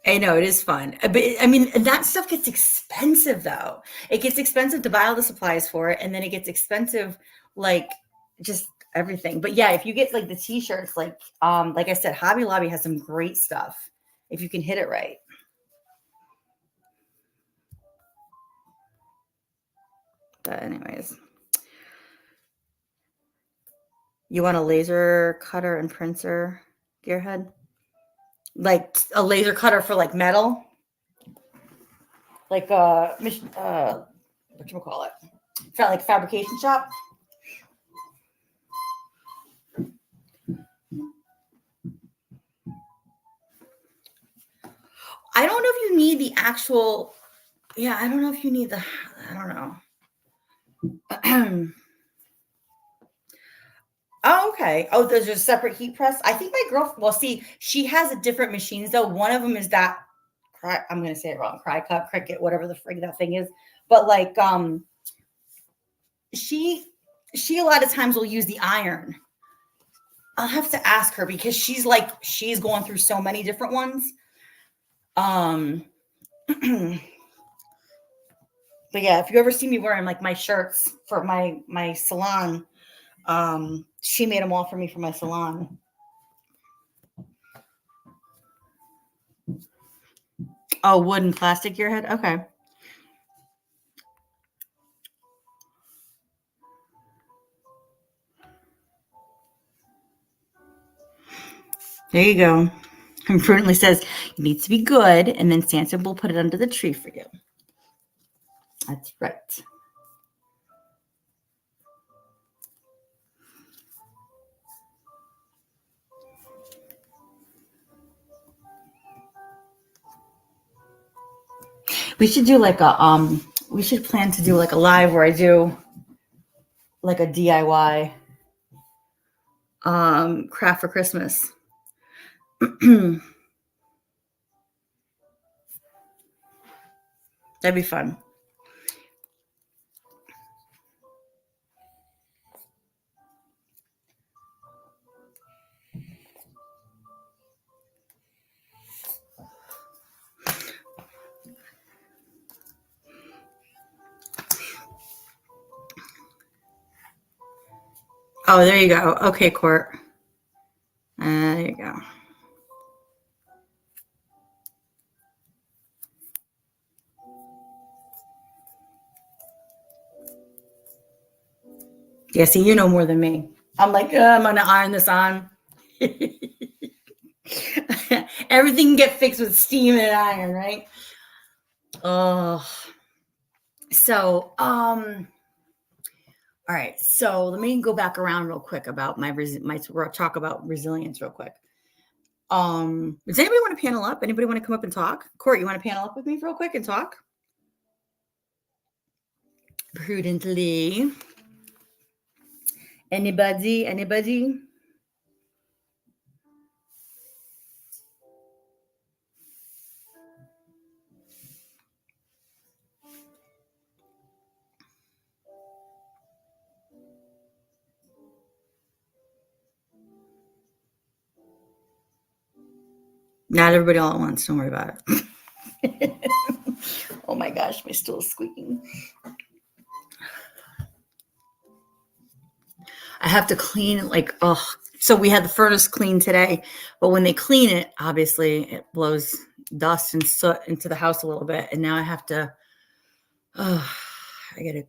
I know it is fun, but I mean, that stuff gets expensive though. It gets expensive to buy all the supplies for it, and then it gets expensive, like just everything. But yeah, if you get like the t-shirts, like I said, Hobby Lobby has some great stuff if you can hit it right. But anyways, you want a laser cutter and printer, Gearhead? Like a laser cutter for like metal, like what you call it? Felt like a fabrication shop. I don't know if you need the actual, yeah, I don't know if you need the, I don't know. Oh, okay. Oh, there's a separate heat press. I think my girl, well, see, she has a different machines though. One of them is that, I'm going to say it wrong, Crycut, Cricut, whatever the frig that thing is. But like, she a lot of times will use the iron. I'll have to ask her because she's going through so many different ones. But yeah, if you ever see me wearing like my shirts for my salon, she made them all for me for my salon. Oh, wood and plastic your head? Okay. There you go. And prudently says, it needs to be good, and then Santa will put it under the tree for you. That's right. We should do like a we should plan to do like a live where I do like a DIY craft for Christmas. That'd be fun. Oh, there you go. Okay, Court. There you go. Yeah, see, you know more than me. I'm like, I'm going to iron this on. Everything can get fixed with steam and iron, right? Oh. So, all right. So let me go back around real quick about my talk about resilience real quick. Does anybody want to panel up? Anybody want to come up and talk? Court, you want to panel up with me real quick and talk? Prudently. Anybody? Not everybody all at once. Don't worry about it. Oh my gosh, my stool is squeaking. I have to clean so we had the furnace cleaned today, but when they clean it, obviously it blows dust and soot into the house a little bit. And now I have to, I got to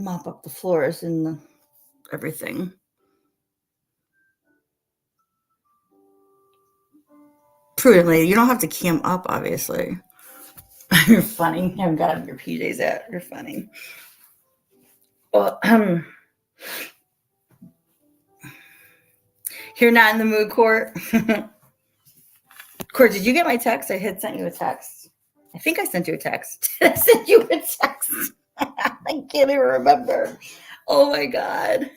mop up the floors and everything. Prudently, you don't have to cam up, obviously. You're funny. You haven't got out of your PJs yet. You're funny. Well, you're not in the mood, Court. Court, did you get my text? I had sent you a text. I think I sent you a text. Did I send you a text? I can't even remember. Oh my God.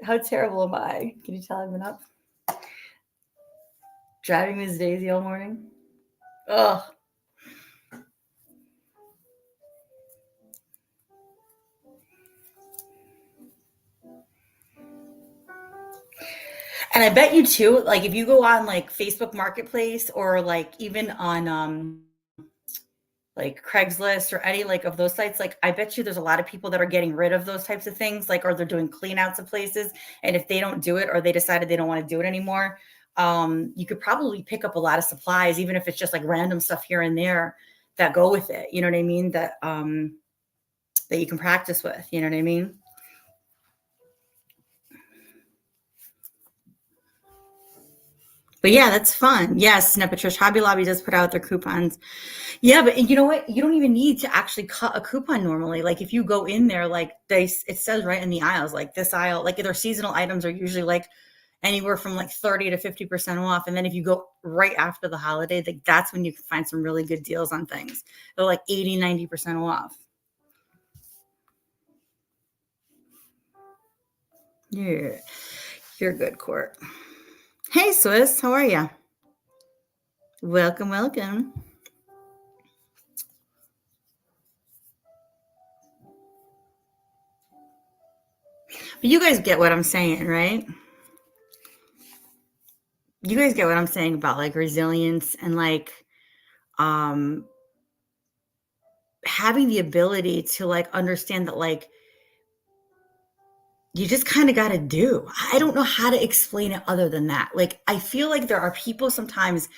How terrible am I? Can you tell I've been up? Driving Miss Daisy all morning. Ugh. And I bet you too, like if you go on like Facebook Marketplace or like even on like Craigslist or any like of those sites, like I bet you there's a lot of people that are getting rid of those types of things, like or they're doing clean outs of places. And if they don't do it or they decided they don't want to do it anymore, you could probably pick up a lot of supplies, even if it's just like random stuff here and there that go with it. You know what I mean? That that you can practice with. You know what I mean? But yeah, that's fun. Yes, Nepatrish, Hobby Lobby does put out their coupons. Yeah, but you know what? You don't even need to actually cut a coupon normally. Like if you go in there, like it says right in the aisles, like this aisle, like their seasonal items are usually like anywhere from like 30 to 50% off. And then if you go right after the holiday, like that's when you can find some really good deals on things. They're like 80, 90% off. Yeah, you're good, Court. Hey, Swiss, how are you? Welcome, welcome. But you guys get what I'm saying, right? You guys get what I'm saying about like resilience and like um having the ability to like understand that like you just kind of got to do. I don't know how to explain it other than that. Like I feel like there are people sometimes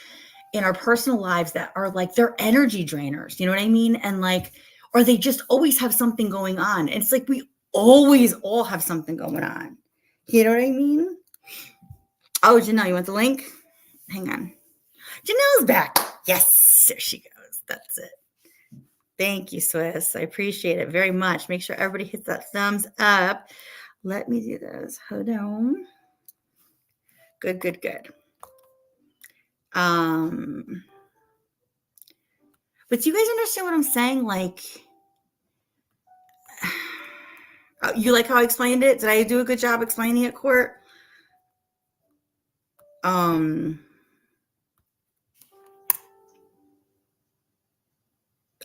in our personal lives that are like they're energy drainers, you know what I mean? And like or they just always have something going on. And it's like we always all have something going on. You know what I mean? Oh, Janelle, you want the link? Hang on. Janelle's back. Yes, there she goes. That's it. Thank you, Swiss. I appreciate it very much. Make sure everybody hits that thumbs up. Let me do this. Hold on. Good, good, good. But do you guys understand what I'm saying? Like, you like how I explained it? Did I do a good job explaining it, Court?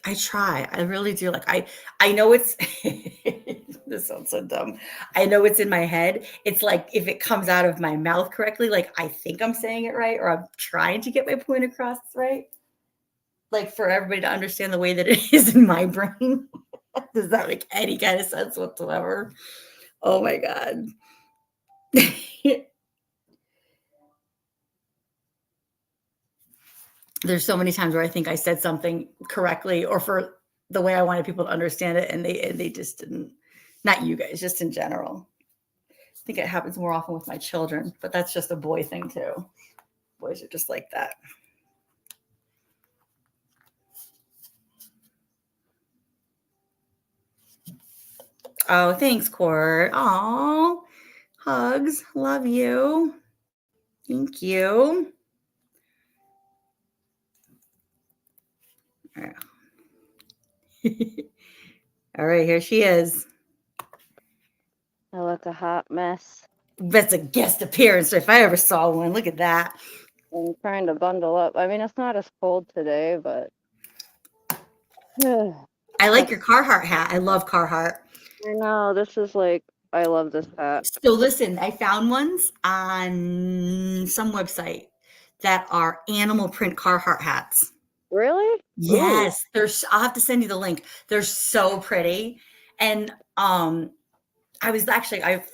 I try. I really do. Like I know it's this sounds so dumb. I know it's in my head. It's like if it comes out of my mouth correctly, like I think I'm saying it right, or I'm trying to get my point across right. Like for everybody to understand the way that it is in my brain. Does that make any kind of sense whatsoever? Oh my God. There's so many times where I think I said something correctly or for the way I wanted people to understand it, and they just didn't. Not you guys, just in general. I think it happens more often with my children, but that's just a boy thing too. Boys are just like that. Oh, thanks, Court. Oh, hugs. Love you. Thank you. All right. All right, here she is. I look a hot mess. That's a guest appearance if I ever saw one. Look at that. I'm trying to bundle up. I mean, it's not as cold today, but I like your Carhartt hat. I love Carhartt. I know this is like I love this hat. So listen, I found ones on some website that are animal print Carhartt hats. Really? Yes, I'll have to send you the link. They're so pretty. And I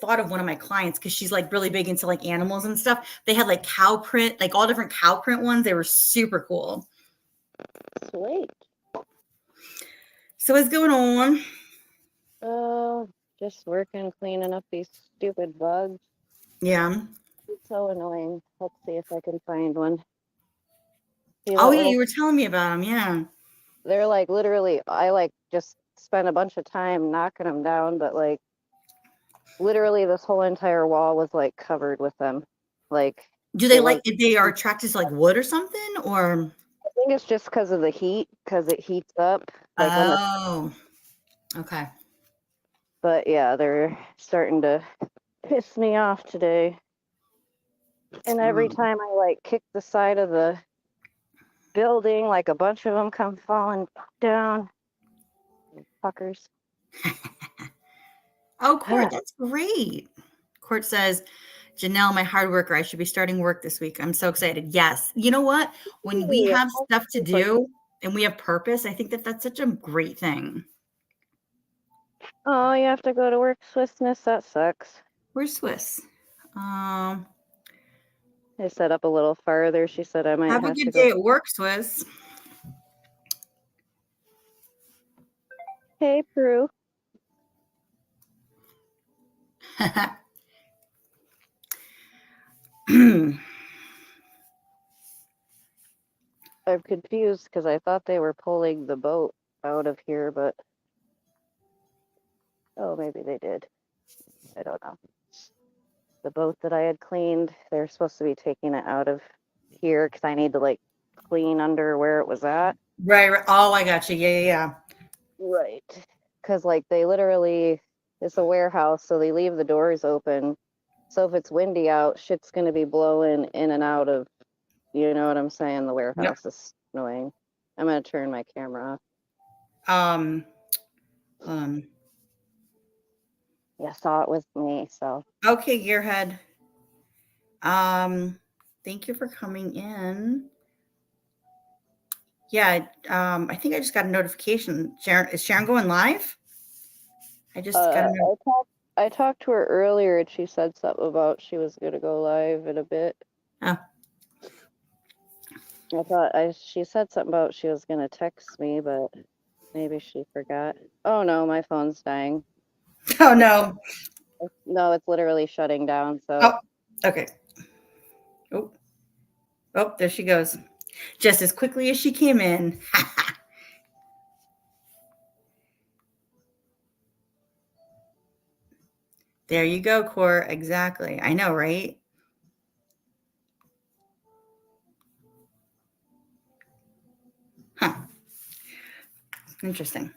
thought of one of my clients because she's like really big into like animals and stuff. They had like cow print, like all different cow print ones. They were super cool. Sweet. So what's going on? Oh, just working, cleaning up these stupid bugs. Yeah. It's so annoying. Let's see if I can find one. Oh yeah, you were telling me about them. Yeah. They're like literally, I like just spent a bunch of time knocking them down, but like literally this whole entire wall was like covered with them. Like, do they like they are attracted to like wood or something, or I think it's just because of the heat, because it heats up. Like okay. But yeah, they're starting to piss me off today. And every time I like kick the side of the building, like a bunch of them come falling down. Fuckers. Oh, Court, that's great. Court says, Janelle, my hard worker, I should be starting work this week. I'm so excited. Yes. You know what? When we have stuff to do and we have purpose, I think that that's such a great thing. Oh, you have to go to work, Swissness. That sucks. Where's Swiss? I set up a little farther. She said I might have a to good go. day at work, Swiss. Hey, Prue. I'm confused because I thought they were pulling the boat out of here, but oh, maybe they did. I don't know. The boat that I had cleaned, they're supposed to be taking it out of here because I need to like clean under where it was at. Right, right. Oh, I got you. Yeah, yeah, Right. Because like they literally, it's a warehouse, so they leave the doors open. So if it's windy out, shit's gonna be blowing in and out of, you know what I'm saying? The yeah. warehouse is annoying. I'm gonna turn my camera off. Yep. Um, Yeah, saw it with me, so. okay, Gearhead. Um, thank you for coming in. Yeah, I think I just got a notification. Sharon, is Sharon going live? I just got a note. I talked to her earlier and she said something about she was gonna go live in a bit. Oh, She said something about she was gonna text me, but maybe she forgot. Oh no, my phone's dying. oh It's no. no, it's literally shutting down. So Oh, okay. Oh, oh, there she goes. Just as quickly as she came in. There you go, Core. Exactly. I know, right? Huh. Interesting.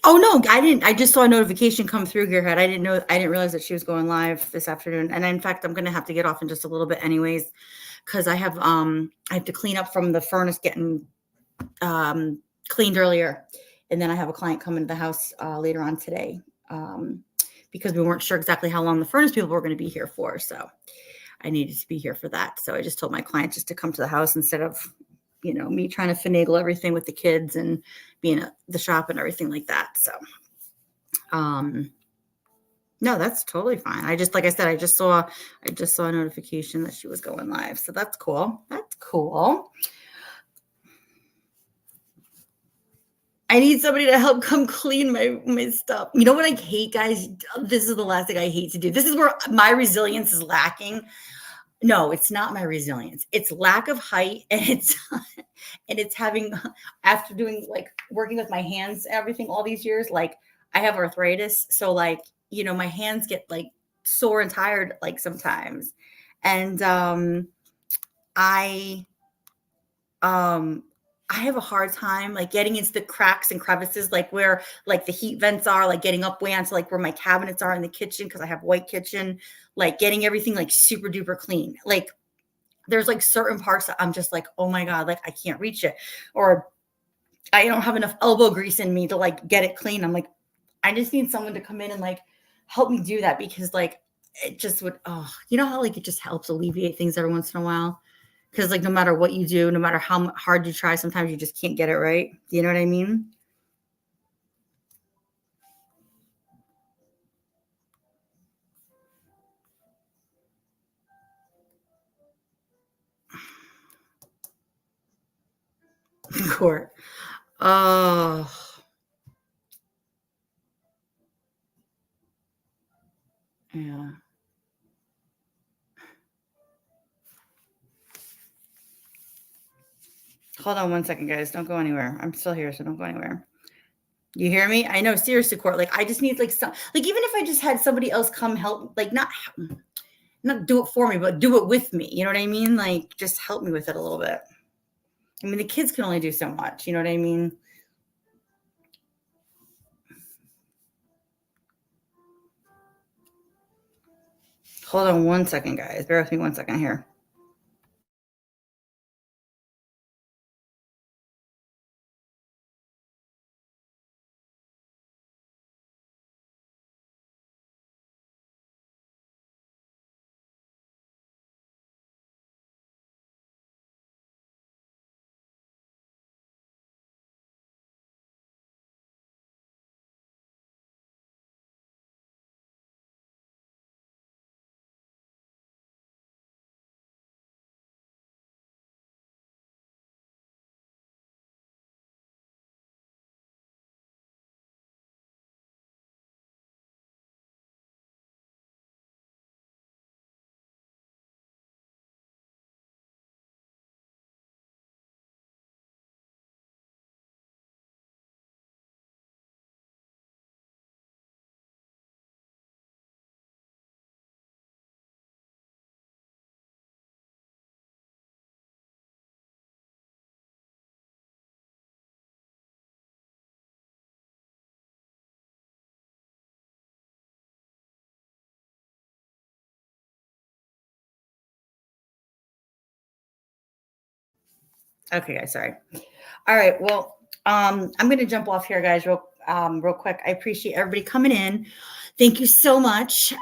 Oh no, I didn't. I just saw a notification come through Gearhead. I didn't know. I didn't realize that she was going live this afternoon. And in fact, I'm going to have to get off in just a little bit, anyways, because I have to clean up from the furnace getting cleaned earlier, and then I have a client come into the house later on today because we weren't sure exactly how long the furnace people were going to be here for. So I needed to be here for that. So I just told my client just to come to the house instead of, me trying to finagle everything with the kids and being at the shop and everything like that. So, no, that's totally fine. I just, like I said, I just saw a notification that she was going live. So that's cool. That's cool. I need somebody to help come clean my stuff. You know what I hate, guys? This is the last thing I hate to do. This is where my resilience is lacking. No, it's not my resilience. It's lack of height, and it's having, after doing like working with my hands and everything all these years, like I have arthritis, so like, my hands get like sore and tired like sometimes. And I um I have a hard time like getting into the cracks and crevices, like where like the heat vents are, like getting up way onto like where my cabinets are in the kitchen because I have white kitchen, like getting everything like super duper clean. Like there's like certain parts that I'm just like, oh my God, like I can't reach it. Or I don't have enough elbow grease in me to like get it clean. I'm like, I just need someone to come in and like help me do that because like it just would, oh, you know how like it just helps alleviate things every once in a while? Because like no matter what you do, no matter how hard you try, sometimes you just can't get it right. Do you know what I mean? Court. Oh, yeah. Hold on one second, guys. Don't go anywhere. I'm still here, so don't go anywhere. You hear me? I know, seriously, Court. Like, I just need like some, like even if I just had somebody else come help, like not do it for me, but do it with me. You know what I mean? Like, just help me with it a little bit. I mean, the kids can only do so much. You know what I mean? Hold on one second, guys. Bear with me one second here. Okay, guys, sorry. All right, well, I'm going to jump off here, guys, real quick. I appreciate everybody coming in. Thank you so much.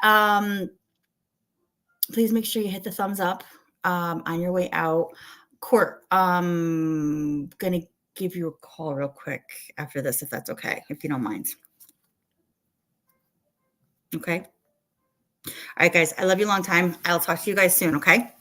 Please make sure you hit the thumbs up on your way out. Court, going to give you a call real quick after this, if that's okay, if you don't mind. Okay. All right, guys, I love you a long time. I'll talk to you guys soon, okay?